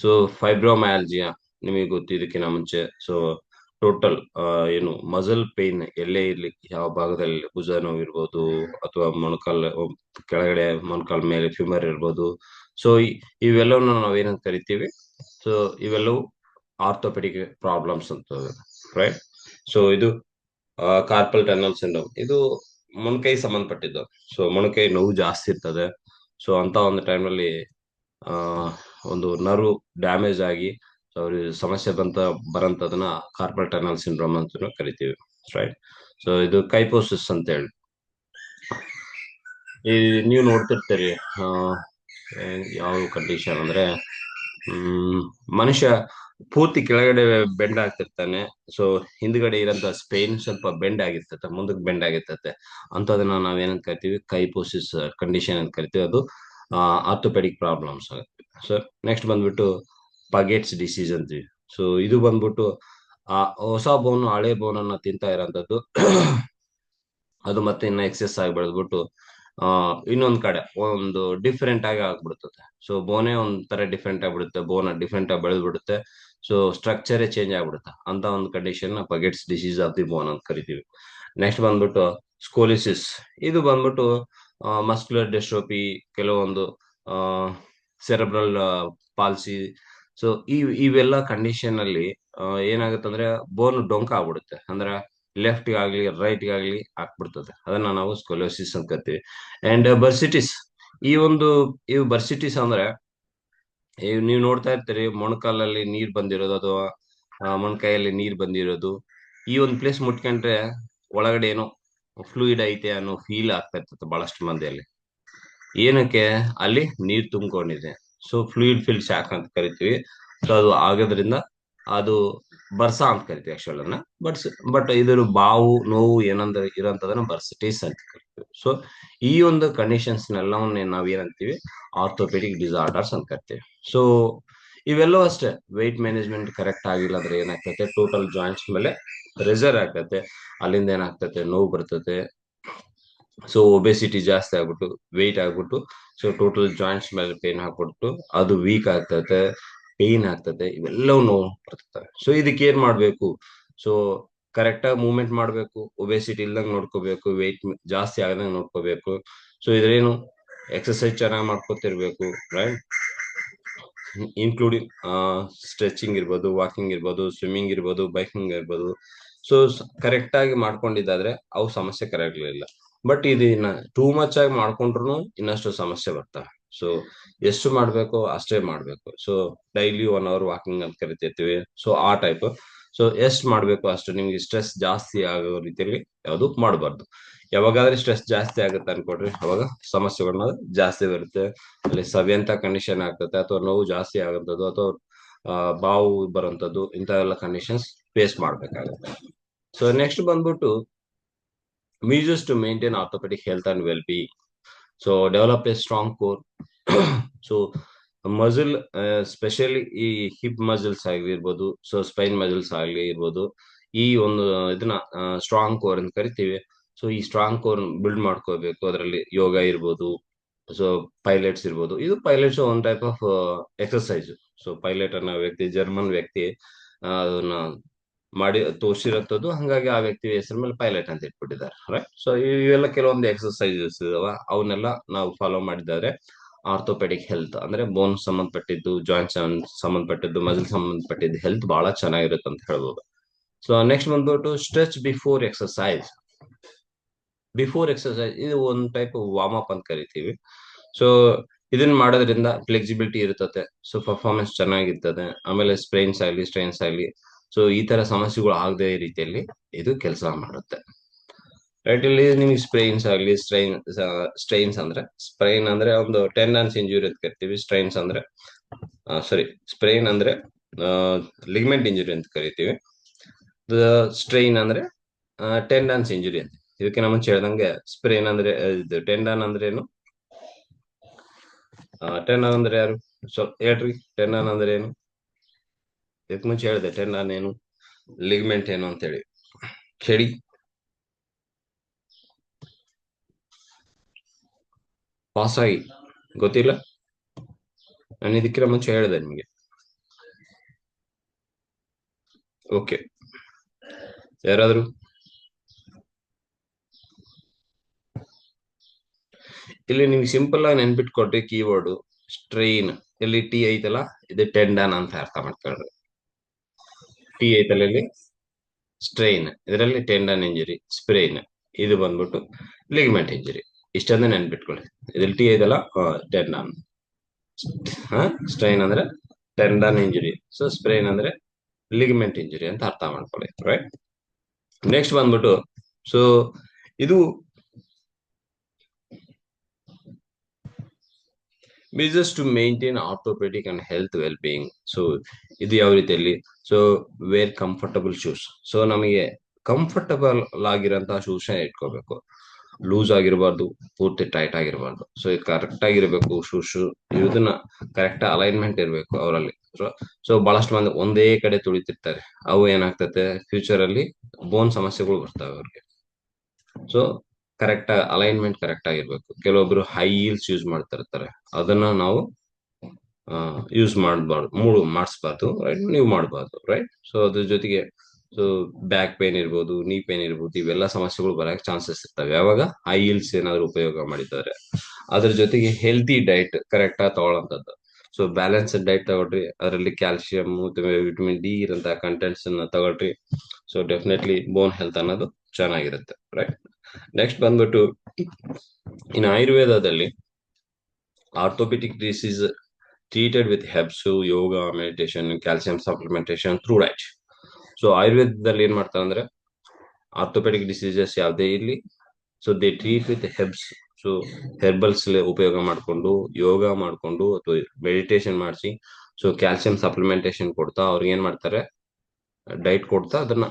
ಸೊ ಫೈಬ್ರೋಮಯಾಲ್ಜಿಯಾ ನಿಮಗೆ ಗೊತ್ತಿದ್ದಕ್ಕಿಂತ ಮುಂಚೆ. ಸೊ ಟೋಟಲ್ ಏನು ಮಸಲ್ ಪೇನ್ ಎಲ್ಲೇ ಇರ್ಲಿ, ಯಾವ ಭಾಗದಲ್ಲಿ ಭುಜ ನೋವು ಇರ್ಬೋದು, ಅಥವಾ ಕೆಳಗಡೆ ಮೊಣಕಾಲ್ ಮೇಲೆ ಫ್ಯೂಮರ್ ಇರ್ಬೋದು. ಸೊ ಇವೆಲ್ಲವನ್ನ ನಾವೇನಂತ ಕರಿತೀವಿ, ಸೊ ಇವೆಲ್ಲವೂ ಆರ್ಥೋಪೆಡಿಕ್ ಪ್ರಾಬ್ಲಮ್ಸ್ ಅಂತ, ರೈಟ್. ಸೊ ಇದು ಕಾರ್ಪಲ್ ಟನಲ್ ಸಿಂಡ್ರೋಮ್, ಇದು ಮೊಣಕೈ ಸಂಬಂಧಪಟ್ಟಿದ್ದು. ಸೊ ಮೊಣಕೈ ನೋವು ಜಾಸ್ತಿ ಇರ್ತದೆ. ಸೊ ಅಂತ ಒಂದು ಟೈಮಲ್ಲಿ ಒಂದು ನರ್ವ್ ಡ್ಯಾಮೇಜ್ ಆಗಿ ಅವ್ರಿಗೆ ಸಮಸ್ಯೆ ಬರಂತದನ್ನ ಕಾರ್ಪಲ್ ಟನಲ್ ಸಿಂಡ್ರೋಮ್ ಅಂತ ಕರಿತೀವಿ, ರೈಟ್. ಸೊ ಇದು ಕೈಪೋಸಿಸ್ ಅಂತ ಹೇಳಿ ನೀವು ನೋಡ್ತಿರ್ತೀರಿ. ಯಾವ ಕಂಡೀಷನ್ ಅಂದ್ರೆ ಮನುಷ್ಯ ಪೂರ್ತಿ ಕೆಳಗಡೆ ಬೆಂಡ್ ಆಗ್ತಿರ್ತಾನೆ. ಸೊ ಹಿಂದ್ಗಡೆ ಇರೋಂತ ಸ್ಪೈನ್ ಸ್ವಲ್ಪ ಬೆಂಡ್ ಆಗಿರ್ತತೆ, ಮುಂದಕ್ಕೆ ಬೆಂಡ್ ಆಗಿರ್ತತೆ. ಅಂತದನ್ನ ನಾವೇನಂತ ಕರಿತೀವಿ, ಕೈಪೋಸಿಸ್ ಕಂಡೀಷನ್ ಅಂತ ಕರಿತೀವಿ. ಅದು ಆರ್ಥೋಪೆಡಿಕ್ ಪ್ರಾಬ್ಲಮ್ಸ್ ಆಗುತ್ತೆ. ಸೊ ನೆಕ್ಸ್ಟ್ ಬಂದ್ಬಿಟ್ಟು ಪಗೆಟ್ಸ್ ಡಿಸೀಸ್ ಅಂತೀವಿ. ಸೊ ಇದು ಬಂದ್ಬಿಟ್ಟು ಹೊಸ ಬೋನ್ ಹಳೆ ಬೋನ್ ಅನ್ನ ತಿಂತಾ ಇರೋಂಥದ್ದು. ಅದು ಮತ್ತೆ ಇನ್ನ ಎಕ್ಸೆಸ್ ಆಗಿ ಬೆಳೆದ್ಬಿಟ್ಟು ಇನ್ನೊಂದ್ ಕಡೆ ಒಂದು ಡಿಫ್ರೆಂಟ್ ಆಗಿ ಆಗ್ಬಿಡುತ್ತೆ. ಸೊ ಬೋನೇ ಒಂಥರ ಡಿಫ್ರೆಂಟ್ ಆಗ್ಬಿಡುತ್ತೆ, ಬೋನ್ ಡಿಫ್ರೆಂಟ್ ಆಗಿ ಬೆಳೆದ್ಬಿಡುತ್ತೆ. ಸೊ ಸ್ಟ್ರಕ್ಚರೇ ಚೇಂಜ್ ಆಗ್ಬಿಡುತ್ತೆ. ಅಂತ ಒಂದು condition Paget's disease of the bone ಅಂತ ಕರಿತೀವಿ. ನೆಕ್ಸ್ಟ್ ಬಂದ್ಬಿಟ್ಟು ಸ್ಕೋಲಿಸಿಸ್. ಇದು ಬಂದ್ಬಿಟ್ಟು ಮಸ್ಕ್ಯುಲರ್ ಡಿಸ್ಟ್ರೋಫಿ, ಕೆಲವೊಂದು ಸೆರೆಬ್ರಲ್ ಪಾಲ್ಸಿ. ಸೊ ಇವೆಲ್ಲ ಕಂಡೀಷನ್ ಅಲ್ಲಿ ಏನಾಗುತ್ತೆ ಅಂದ್ರೆ ಬೋನ್ ಡೊಂಕ ಆಗ್ಬಿಡುತ್ತೆ, ಅಂದ್ರೆ ಲೆಫ್ಟ್ ಆಗ್ಲಿ ರೈಟ್ ಆಗ್ಲಿ ಹಾಕ್ಬಿಡ್ತದೆ. ಅದನ್ನ ನಾವು ಸ್ಕೊಲೋಸಿಸ್ ಅಂತ ಕರಿತೀವಿ. ಅಂಡ್ ಬರ್ಸಿಟಿಸ್, ಇವು ಬರ್ಸಿಟಿಸ್ ಅಂದ್ರೆ ನೀವು ನೋಡ್ತಾ ಇರ್ತೀರಿ ಮೊಣಕಾಲಲ್ಲಿ ನೀರ್ ಬಂದಿರೋದು ಅಥವಾ ಮೊಣಕೈಯಲ್ಲಿ ನೀರ್ ಬಂದಿರೋದು. ಈ ಒಂದು ಪ್ಲೇಸ್ ಮುಟ್ಕೊಂಡ್ರೆ ಒಳಗಡೆ ಏನೋ ಫ್ಲೂಯಿಡ್ ಐತೆ ಅನ್ನೋ ಫೀಲ್ ಆಗ್ತಾ ಇರ್ತದೆ ಬಹಳಷ್ಟು ಮಂದಿಯಲ್ಲಿ. ಏನಕ್ಕೆ? ಅಲ್ಲಿ ನೀರ್ ತುಂಬಿಕೊಂಡಿದೆ. ಸೊ ಫ್ಲೂಯಿಡ್ ಫಿಲ್ ಶಾಕ್ ಅಂತ ಕರಿತೀವಿ. ಸೊ ಅದು ಆಗೋದ್ರಿಂದ ಅದು ಬರ್ಸ ಅಂತ ಕರಿತೀವಿ ಆಕ್ಚುಲ್ ಅದನ್ನ. ಬಟ್ ಇದ್ರ ಬಾವು ನೋವು ಏನಂದ್ರೆ ಇರೋಂಥದನ್ನ ಬರ್ಸಿಟೀಸ್ ಅಂತ ಕರಿತೀವಿ. ಸೊ ಈ ಒಂದು ಕಂಡೀಷನ್ಸ್ ನೆಲ್ಲವನ್ನ ನಾವ್ ಏನಂತೀವಿ? ಆರ್ಥೋಪೆಡಿಕ್ ಡಿಸಾರ್ಡರ್ಸ್ ಅಂತ ಕರಿತೀವಿ. ಸೊ ಇವೆಲ್ಲವೂ ಅಷ್ಟೇ, ವೆಯ್ಟ್ ಮ್ಯಾನೇಜ್ಮೆಂಟ್ ಕರೆಕ್ಟ್ ಆಗಿಲ್ಲ ಅಂದ್ರೆ ಏನಾಗ್ತೈತೆ? ಟೋಟಲ್ ಜಾಯಿಂಟ್ಸ್ ಮೇಲೆ ಪ್ರೆಷರ್ ಆಗ್ತೈತೆ, ಅಲ್ಲಿಂದ ಏನಾಗ್ತೈತೆ? ನೋವು ಬರ್ತೈತೆ. ಸೊ ಒಬೆಸಿಟಿ ಜಾಸ್ತಿ ಆಗ್ಬಿಟ್ಟು ವೆಯ್ಟ್ ಆಗ್ಬಿಟ್ಟು ಸೊ ಟೋಟಲ್ ಜಾಯಿಂಟ್ಸ್ ಮೇಲೆ ಪೇನ್ ಹಾಕ್ಬಿಟ್ಟು ಅದು ವೀಕ್ ಆಗ್ತದೆ, ಪೇನ್ ಆಗ್ತದೆ, ಇವೆಲ್ಲವೂ ನೋವು ಬರ್ತದೆ. ಸೊ ಇದಕ್ಕೆ ಏನ್ ಮಾಡ್ಬೇಕು? ಸೊ ಕರೆಕ್ಟ್ ಆಗಿ ಮೂವ್ಮೆಂಟ್ ಮಾಡ್ಬೇಕು, ಒಬೆಸಿಟಿ ಇಲ್ದಂಗ್ ನೋಡ್ಕೋಬೇಕು, ವೆಯ್ಟ್ ಜಾಸ್ತಿ ಆಗದಂಗ್ ನೋಡ್ಕೋಬೇಕು. ಸೊ ಇದ್ರೇನು ಎಕ್ಸರ್ಸೈಸ್ ಚೆನ್ನಾಗಿ ಮಾಡ್ಕೊತಿರ್ಬೇಕು, ರೈಟ್? ಇನ್ಕ್ಲೂಡಿಂಗ್ ಸ್ಟ್ರೆಚಿಂಗ್ ಇರ್ಬೋದು, ವಾಕಿಂಗ್ ಇರ್ಬೋದು, ಸ್ವಿಮ್ಮಿಂಗ್ ಇರ್ಬೋದು, ಬೈಕಿಂಗ್ ಇರ್ಬೋದು. ಸೊ ಕರೆಕ್ಟ್ ಆಗಿ ಮಾಡ್ಕೊಂಡಿದ್ದಾದ್ರೆ ಅವು ಸಮಸ್ಯೆ ಕರೆಕ್ಟ್ ಇಲ್ಲ. ಬಟ್ ಇದನ್ನ ಟೂ ಮಚ್ ಆಗಿ ಮಾಡ್ಕೊಂಡ್ರು ಇನ್ನಷ್ಟು ಸಮಸ್ಯೆ ಬರ್ತವೆ. ಸೊ ಎಷ್ಟು ಮಾಡ್ಬೇಕು ಅಷ್ಟೇ ಮಾಡ್ಬೇಕು. ಸೊ ಡೈಲಿ 1 hour ವಾಕಿಂಗ್ ಅಂತ ಕರಿತಿರ್ತೀವಿ. ಸೊ ಆ ಟೈಪ್. ಸೊ ಎಷ್ಟು ಮಾಡ್ಬೇಕು ಅಷ್ಟು. ನಿಮ್ಗೆ ಸ್ಟ್ರೆಸ್ ಜಾಸ್ತಿ ಆಗೋ ರೀತಿಯಲ್ಲಿ ಯಾವುದು ಮಾಡಬಾರ್ದು. ಯಾವಾಗಾದ್ರೆ ಸ್ಟ್ರೆಸ್ ಜಾಸ್ತಿ ಆಗುತ್ತೆ ಅನ್ಕೊಡ್ರಿ, ಅವಾಗ ಸಮಸ್ಯೆಗಳನ್ನ ಜಾಸ್ತಿ ಬರುತ್ತೆ. ಅಲ್ಲಿ ಸವಿಯಂತ ಕಂಡೀಷನ್ ಆಗ್ತದೆ, ಅಥವಾ ನೋವು ಜಾಸ್ತಿ ಆಗುವಂಥದ್ದು, ಅಥವಾ ಬಾವು ಬರುವಂಥದ್ದು, ಇಂಥವೆಲ್ಲ ಕಂಡೀಷನ್ಸ್ ಫೇಸ್ ಮಾಡ್ಬೇಕಾಗುತ್ತೆ. ಸೊ ನೆಕ್ಸ್ಟ್ ಬಂದ್ಬಿಟ್ಟು measures to maintain orthopedic health and well-being. So develop a strong core. So muscle, specially ಈ ಹಿಪ್ ಮಸಲ್ಸ್ ಆಗಿರ್ಬೋದು, ಸೊ ಸ್ಪೈನ್ ಮಸಲ್ಸ್ ಆಗಲಿ ಇರ್ಬೋದು, ಈ ಒಂದು ಇದನ್ನ ಸ್ಟ್ರಾಂಗ್ ಕೋರ್ ಅಂತ ಕರಿತೀವಿ. ಸೊ ಈ ಸ್ಟ್ರಾಂಗ್ ಕೋರ್ ಬಿಲ್ಡ್ ಮಾಡ್ಕೋಬೇಕು. ಅದರಲ್ಲಿ ಯೋಗ ಇರ್ಬೋದು, ಸೊ ಪೈಲಟ್ಸ್ ಇರ್ಬೋದು. ಇದು pilots one type of exercise. So pilot ಅನ್ನೋ ವ್ಯಕ್ತಿ ಜರ್ಮನ್ ವ್ಯಕ್ತಿ ಅದನ್ನ ಮಾಡಿ ತೋರಿಸಿರತ್ತದು, ಹಂಗಾಗಿ ಆ ವ್ಯಕ್ತಿ ಹೆಸರು ಮೇಲೆ ಪೈಲಟ್ ಅಂತ ಇಟ್ಬಿಟ್ಟಿದ್ದಾರೆ, ರೈಟ್? ಸೊ ಇವೆಲ್ಲ ಕೆಲವೊಂದು ಎಕ್ಸರ್ಸೈಸಸ್ ಇದಾವ, ಅವನ್ನೆಲ್ಲ ನಾವು ಫಾಲೋ ಮಾಡಿದ್ದಾರೆ. ಆರ್ಥೋಪೆಡಿಕ್ ಹೆಲ್ತ್ ಅಂದ್ರೆ ಬೋನ್ ಸಂಬಂಧಪಟ್ಟಿದ್ದು, ಜಾಯಿಂಟ್ಸ್ ಸಂಬಂಧಪಟ್ಟಿದ್ದು, ಮಸಲ್ ಸಂಬಂಧಪಟ್ಟಿದ್ದು ಹೆಲ್ತ್ ಬಹಳ ಚೆನ್ನಾಗಿರುತ್ತೆ ಅಂತ ಹೇಳ್ಬೋದು. ಸೊ ನೆಕ್ಸ್ಟ್ ಬಂದ್ಬಿಟ್ಟು stretch before exercise. Before exercise ಇದು ಒಂದು ಟೈಪ್ ವಾರ್ಮ್ ಅಪ್ ಅಂತ ಕರಿತೀವಿ. ಸೊ ಇದನ್ನ ಮಾಡೋದ್ರಿಂದ ಫ್ಲೆಕ್ಸಿಬಿಲಿಟಿ ಇರ್ತದೆ, ಸೊ ಪರ್ಫಾರ್ಮೆನ್ಸ್ ಚೆನ್ನಾಗಿರ್ತದೆ. ಆಮೇಲೆ ಸ್ಟ್ರೈನ್ಸ್ ಆಗಲಿ ಸೊ ಈ ತರ ಸಮಸ್ಯೆಗಳು ಆಗದೆ ರೀತಿಯಲ್ಲಿ ಇದು ಕೆಲಸ ಮಾಡುತ್ತೆ, ರೈಟ್? ಇಲ್ಲಿ ನಿಮ್ಗೆ ಸ್ಪ್ರೈನ್ಸ್ ಆಗಲಿ, ಸ್ಟ್ರೈನ್ಸ್ ಅಂದ್ರೆ ಸ್ಪ್ರೈನ್ ಅಂದ್ರೆ ಒಂದು ಟೆಂಡನ್ಸ್ ಇಂಜುರಿ ಅಂತ ಕರಿತೀವಿ. ಸ್ಟ್ರೈನ್ಸ್ ಅಂದ್ರೆ ಸ್ಪ್ರೈನ್ ಅಂದ್ರೆ ಲಿಗ್ಮೆಂಟ್ ಇಂಜುರಿ ಅಂತ ಕರಿತೀವಿ. ಸ್ಟ್ರೈನ್ ಅಂದ್ರೆ ಟೆಂಡನ್ಸ್ ಇಂಜುರಿ ಅಂತ. ಇದಕ್ಕೆ ನಮ್ಮ ಮುಂಚೆ ಹೇಳ್ದಂಗೆ ಸ್ಪ್ರೈನ್ ಅಂದ್ರೆ ಟೆಂಡನ್ ಅಂದ್ರೆ ಏನು? ಟೆಂಡನ್ ಅಂದ್ರೆ ಯಾರು ಸ್ವಲ್ಪ ಹೇಳ್ರಿ? ಟೆಂಡನ್ ಅಂದ್ರೆ ಏನು? ಇದಕ್ಕೆ ಮುಂಚೆ ಹೇಳಿದೆ ಟೆಂಡನ್ ಏನು, ಲಿಗ್ಮೆಂಟ್ ಏನು ಅಂತ ಹೇಳಿ. ಕೇಳಿ. ಪಾಸ್ ಆಗಿ ಗೊತ್ತಿಲ್ಲ? ನಾನು ಇದಕ್ಕಿಂತ ಮುಂಚೆ ಹೇಳಿದೆ ನಿಮಗೆ. ಓಕೆ, ಯಾರಾದ್ರು? ಇಲ್ಲಿ ನಿಮ್ಗೆ ಸಿಂಪಲ್ ಆಗಿ ನೆನ್ಪಿಟ್ಕೊಟ್ರಿ ಕೀವರ್ಡ್ ಸ್ಟ್ರೈನ್. ಇಲ್ಲಿ ಟಿ ಐತಲ್ಲ, ಇದು ಟೆಂಡನ್ ಅಂತ ಅರ್ಥ ಮಾಡ್ಕೊಳ್ರಿ. ಟಿ ಐತಲ್ಲ ಇಲ್ಲಿ, ಸ್ಟ್ರೈನ್ ಇದರಲ್ಲಿ ಟೆಂಡನ್ ಇಂಜುರಿ, ಸ್ಪ್ರೈನ್ ಇದು ಬಂದ್ಬಿಟ್ಟು ಲಿಗ್ಮೆಂಟ್ ಇಂಜುರಿ. ಇಷ್ಟೊಂದು ನೆನ್ಪಿಟ್ಕೊಳ್ಳಿ. ಇದ್ರಲ್ಲಿ ಟಿ ಐತಲ್ಲ, ಟೆಂಡನ್. ಸ್ಟ್ರೈನ್ ಅಂದ್ರೆ ಟೆಂಡನ್ ಇಂಜುರಿ, ಸೊ ಸ್ಪ್ರೈನ್ ಅಂದ್ರೆ ಲಿಗ್ಮೆಂಟ್ ಇಂಜುರಿ ಅಂತ ಅರ್ಥ ಮಾಡ್ಕೊಳ್ಳಿ, ರೈಟ್? ನೆಕ್ಸ್ಟ್ ಬಂದ್ಬಿಟ್ಟು ಸೊ ಇದು measures to maintain orthopedic and health well-being. So ಇದು ಯಾವ ರೀತಿಯಲ್ಲಿ? So wear comfortable shoes. So ನಮಗೆ ಕಂಫರ್ಟಬಲ್ ಆಗಿರೋಂತಹ ಶೂಸ್ ಇಟ್ಕೋಬೇಕು. ಲೂಸ್ ಆಗಿರಬಾರ್ದು, ಪೂರ್ತಿ ಟೈಟ್ ಆಗಿರಬಾರ್ದು. ಸೊ ಇದು ಕರೆಕ್ಟ್ ಆಗಿರ್ಬೇಕು ಶೂಸ್. ಇದನ್ನ ಕರೆಕ್ಟ್ ಅಲೈನ್ಮೆಂಟ್ ಇರಬೇಕು ಅವರಲ್ಲಿ. ಸೊ ಬಹಳಷ್ಟು ಮಂದಿ ಒಂದೇ ಕಡೆ ತುಳಿತಿರ್ತಾರೆ, ಅವು ಏನಾಗ್ತತೆ ಫ್ಯೂಚರ್ ಅಲ್ಲಿ ಬೋನ್ ಸಮಸ್ಯೆಗಳು ಬರ್ತವೆ ಅವ್ರಿಗೆ. ಸೊ ಕರೆಕ್ಟ್ ಅಲೈನ್ಮೆಂಟ್ ಕರೆಕ್ಟ್ ಆಗಿರ್ಬೇಕು. ಕೆಲವೊಬ್ರು ಹೈ ಹೀಲ್ಸ್ ಯೂಸ್ ಮಾಡ್ತಿರ್ತಾರೆ, ಅದನ್ನ ನಾವು ಯೂಸ್ ಮಾಡಿಸ್ಬಾರ್ದು, ರೈಟ್? ನೀವು ಮಾಡಬಾರ್ದು, ರೈಟ್? ಸೊ ಅದ್ರ ಜೊತೆಗೆ ಸೊ ಬ್ಯಾಕ್ ಪೇನ್ ಇರ್ಬೋದು, ನೀ ಪೇನ್ ಇರ್ಬೋದು, ಇವೆಲ್ಲ ಸಮಸ್ಯೆಗಳು ಬರಕ್ಕೆ ಚಾನ್ಸಸ್ ಇರ್ತವೆ ಯಾವಾಗ ಹೈ ಹಿಲ್ಸ್ ಏನಾದ್ರು ಉಪಯೋಗ ಮಾಡಿದ್ದಾರೆ. ಅದ್ರ ಜೊತೆಗೆ ಹೆಲ್ತಿ ಡೈಟ್ ಕರೆಕ್ಟ್ ಆಗಿ ತಗೊಳ್ಳೋಂಥದ್ದು. ಸೊ ಬ್ಯಾಲೆನ್ಸ್ಡ್ ಡೈಟ್ ತಗೊಳ್ರಿ, ಅದರಲ್ಲಿ ಕ್ಯಾಲ್ಸಿಯಂ ಮತ್ತೆ ವಿಟಮಿನ್ ಡಿ ಇರಂತ ಕಂಟೆಂಟ್ಸ್ ಅನ್ನ ತಗೊಳ್ರಿ. ಸೊ ಡೆಫಿನೆಟ್ಲಿ ಬೋನ್ ಹೆಲ್ತ್ ಅನ್ನೋದು ಚೆನ್ನಾಗಿರುತ್ತೆ, ರೈಟ್. ನೆಕ್ಸ್ಟ್ ಬಂದ್ಬಿಟ್ಟು ಇನ್ ಆಯುರ್ವೇದದಲ್ಲಿ orthopedic disease treated with herbs, yoga, meditation, calcium supplementation through diet. So ಆಯುರ್ವೇದದಲ್ಲಿ ಏನ್ ಮಾಡ್ತಾರೆ ಅಂದ್ರೆ ಆರ್ಥೋಪೆಡಿಕ್ ಡಿಸೀಸಸ್ ಯಾವುದೇ ಇರಲಿ, so they treat with herbs. So herbals ಉಪಯೋಗ ಮಾಡಿಕೊಂಡು, ಯೋಗ ಮಾಡಿಕೊಂಡು ಅಥವಾ ಮೆಡಿಟೇಷನ್ ಮಾಡಿಸಿ, ಸೊ ಕ್ಯಾಲ್ಸಿಯಂ ಸಪ್ಲಿಮೆಂಟೇಷನ್ ಕೊಡ್ತಾ ಅವ್ರಿಗೆ ಏನ್ ಮಾಡ್ತಾರೆ, ಡೈಟ್ ಕೊಡ್ತಾ ಅದನ್ನ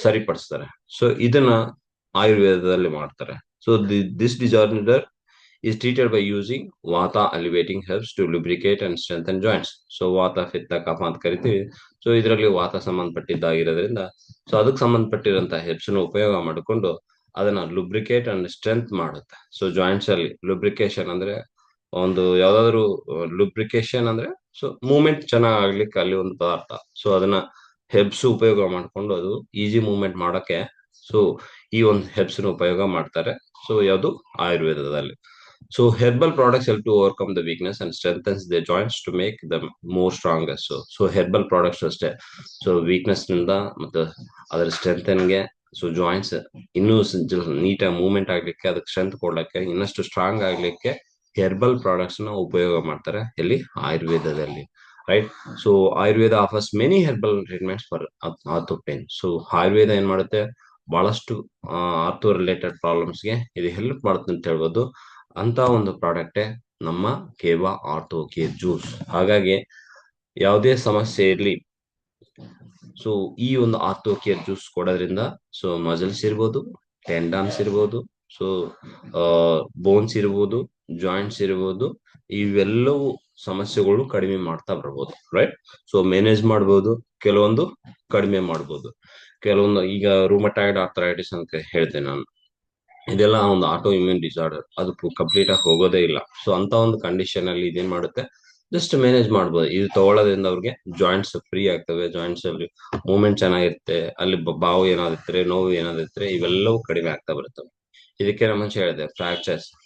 ಸರಿಪಡಿಸ್ತಾರೆ. ಸೊ ಇದನ್ನ ಆಯುರ್ವೇದದಲ್ಲಿ ಮಾಡ್ತಾರೆ. So this disorder is treated by using vata elevating herbs to lubricate and strengthen joints. So ವಾತ ಪಿತ್ತ ಕಫ ಅಂತ ಕರಿತೀವಿ. ಸೊ ಇದರಲ್ಲಿ ವಾತ ಸಂಬಂಧಪಟ್ಟಿದ್ದಾಗಿರೋದ್ರಿಂದ ಸೊ ಅದಕ್ಕೆ ಸಂಬಂಧಪಟ್ಟಿರುವಂತಹ ಹೆಬ್ಸ್ ನ ಉಪಯೋಗ ಮಾಡಿಕೊಂಡು ಅದನ್ನ ಲುಬ್ರಿಕೇಟ್ ಅಂಡ್ ಸ್ಟ್ರೆಂತ್ ಮಾಡುತ್ತೆ. ಸೊ ಜಾಯಿಂಟ್ಸ್ ಅಲ್ಲಿ ಲುಬ್ರಿಕೇಶನ್ ಅಂದ್ರೆ ಒಂದು ಯಾವ್ದಾದ್ರು ಲುಬ್ರಿಕೇಶನ್ ಅಂದ್ರೆ ಸೊ ಮೂವ್ಮೆಂಟ್ ಚೆನ್ನಾಗ್ ಆಗ್ಲಿಕ್ಕೆ ಅಲ್ಲಿ ಒಂದು ಪದಾರ್ಥ. ಸೊ ಅದನ್ನ ಹೆಬ್ಸ್ ಉಪಯೋಗ ಮಾಡ್ಕೊಂಡು ಅದು ಈಸಿ ಮೂವ್ಮೆಂಟ್ ಮಾಡಕ್ಕೆ ಸೊ ಈ ಒಂದು ಹೆಬ್ಸ್ ನ ಉಪಯೋಗ ಮಾಡ್ತಾರೆ. ಸೊ ಯಾವುದು ಆಯುರ್ವೇದದಲ್ಲಿ. So herbal products help to overcome the weakness and strengthens their joints to make them more stronger. So herbal products ಅಷ್ಟೇ. ಸೊ ವೀಕ್ನೆಸ್ ನಿಂದ ಮತ್ತೆ ಅದರ ಸ್ಟ್ರೆಂಥನ್ಗೆ ಸೊ ಜಾಯಿಂಟ್ಸ್ ಇನ್ನೂ ನೀಟಾಗಿ ಮೂವ್ಮೆಂಟ್ ಆಗ್ಲಿಕ್ಕೆ, ಅದಕ್ಕೆ ಸ್ಟ್ರೆಂತ್ ಕೊಡ್ಲಿಕ್ಕೆ, ಇನ್ನಷ್ಟು ಸ್ಟ್ರಾಂಗ್ ಆಗ್ಲಿಕ್ಕೆ ಹೆರ್ಬಲ್ ಪ್ರಾಡಕ್ಟ್ಸ್ ನ ಉಪಯೋಗ ಮಾಡ್ತಾರೆ ಎಲ್ಲಿ ಆಯುರ್ವೇದದಲ್ಲಿ, right. So Ayurveda offers many herbal treatments for ortho pain. So Ayurveda ಏನ್ ಮಾಡುತ್ತೆ, ಬಹಳಷ್ಟು ಆರ್ಥೋ ರಿಲೇಟೆಡ್ ಪ್ರಾಬ್ಲಮ್ಸ್ಗೆ ಇದು ಹೆಲ್ಪ್ ಮಾಡುತ್ತೆ ಅಂತ ಹೇಳ್ಬೋದು. ಅಂತ ಒಂದು ಪ್ರಾಡಕ್ಟೇ ನಮ್ಮ ಕೇವಾ ಆರ್ಥೋ ಕೇರ್ ಜ್ಯೂಸ್. ಹಾಗಾಗಿ ಯಾವುದೇ ಸಮಸ್ಯೆ ಇರಲಿ, ಸೊ ಈ ಒಂದು ಆರ್ಥೋ ಕೇರ್ ಜ್ಯೂಸ್ ಕೊಡೋದ್ರಿಂದ ಸೊ ಮಸಲ್ಸ್ ಇರ್ಬೋದು, ಟೆಂಡನ್ಸ್ ಇರ್ಬೋದು, ಸೊ ಬೋನ್ಸ್ ಇರ್ಬೋದು, ಜಾಯಿಂಟ್ಸ್ ಇರ್ಬೋದು, ಇವೆಲ್ಲವೂ ಸಮಸ್ಯೆಗಳು ಕಡಿಮೆ ಮಾಡ್ತಾ ಬರ್ಬೋದು, ರೈಟ್. ಸೊ ಮ್ಯಾನೇಜ್ ಮಾಡ್ಬೋದು, ಕೆಲವೊಂದು ಕಡಿಮೆ ಮಾಡ್ಬೋದು, ಕೆಲವೊಂದು ಈಗ ರೂಮಟಾಯ್ಡ್ ಆರ್ಥರೈಟಿಸ್ ಅಂತ ಹೇಳ್ತೇನೆ ನಾನು, ಇದೆಲ್ಲ ಒಂದು ಆಟೋ ಇಮ್ಯೂನ್ ಡಿಸಾರ್ಡರ್, ಅದು ಕಂಪ್ಲೀಟ್ ಆಗಿ ಹೋಗೋದೇ ಇಲ್ಲ. ಸೊ ಅಂತ ಒಂದು ಕಂಡೀಷನ್ ಅಲ್ಲಿ ಇದೇನ್ ಮಾಡುತ್ತೆ, ಜಸ್ಟ್ ಮ್ಯಾನೇಜ್ ಮಾಡ್ಬೋದು. ಇದು ತಗೊಳ್ಳೋದ್ರಿಂದ ಅವ್ರಿಗೆ ಜಾಯಿಂಟ್ಸ್ ಫ್ರೀ ಆಗ್ತವೆ, ಜಾಯಿಂಟ್ಸ್ ಅಲ್ಲಿ ಮೂವ್ಮೆಂಟ್ ಚೆನ್ನಾಗಿರುತ್ತೆ, ಅಲ್ಲಿ ಬಾವು ಏನಾದಿದ್ರೆ, ನೋವು ಏನಾದಿದ್ರೆ ಇವೆಲ್ಲವೂ ಕಡಿಮೆ ಆಗ್ತಾ ಬರ್ತವೆ. ಇದಕ್ಕೆ ನಮ್ಮ ಮುಂಚೆ ಹೇಳಿದೆ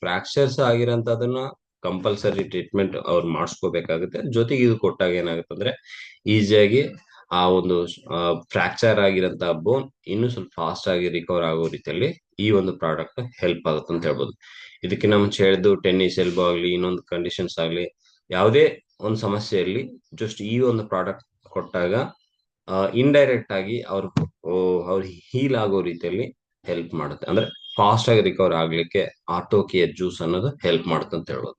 ಫ್ರಾಕ್ಚರ್ಸ್ ಆಗಿರೋಂಥದನ್ನ ಕಂಪಲ್ಸರಿ ಟ್ರೀಟ್ಮೆಂಟ್ ಅವ್ರು ಮಾಡಿಸ್ಕೋಬೇಕಾಗುತ್ತೆ. ಜೊತೆಗೆ ಇದು ಕೊಟ್ಟಾಗ ಏನಾಗುತ್ತೆ ಅಂದ್ರೆ ಈಸಿಯಾಗಿ ಆ ಒಂದು ಫ್ರಾಕ್ಚರ್ ಆಗಿರೋಂತಹ ಬೋನ್ ಇನ್ನೂ ಸ್ವಲ್ಪ ಫಾಸ್ಟ್ ಆಗಿ ರಿಕವರ್ ಆಗೋ ರೀತಿಯಲ್ಲಿ ಈ ಒಂದು ಪ್ರಾಡಕ್ಟ್ ಹೆಲ್ಪ್ ಆಗುತ್ತೆ ಅಂತ ಹೇಳ್ಬೋದು. ಇದಕ್ಕಿಂತ ಮುಂಚೆ ಹೇಳಿದ್ದು ಟೆನ್ನಿಸ್ ಎಲ್ಬೋ ಆಗ್ಲಿ, ಇನ್ನೊಂದು ಕಂಡೀಷನ್ಸ್ ಆಗ್ಲಿ, ಯಾವುದೇ ಒಂದು ಸಮಸ್ಯೆಯಲ್ಲಿ ಜಸ್ಟ್ ಈ ಒಂದು ಪ್ರಾಡಕ್ಟ್ ಕೊಟ್ಟಾಗ ಇಂಡೈರೆಕ್ಟ್ ಆಗಿ ಅವ್ರು ಹೀಲ್ ಆಗೋ ರೀತಿಯಲ್ಲಿ ಹೆಲ್ಪ್ ಮಾಡುತ್ತೆ. ಅಂದ್ರೆ ಫಾಸ್ಟ್ ಆಗಿ ರಿಕವರ್ ಆಗ್ಲಿಕ್ಕೆ ಆರ್ಥೋ ಕೇರ್ ಜ್ಯೂಸ್ ಅನ್ನೋದು ಹೆಲ್ಪ್ ಮಾಡುತ್ತೆ ಅಂತ ಹೇಳ್ಬೋದು,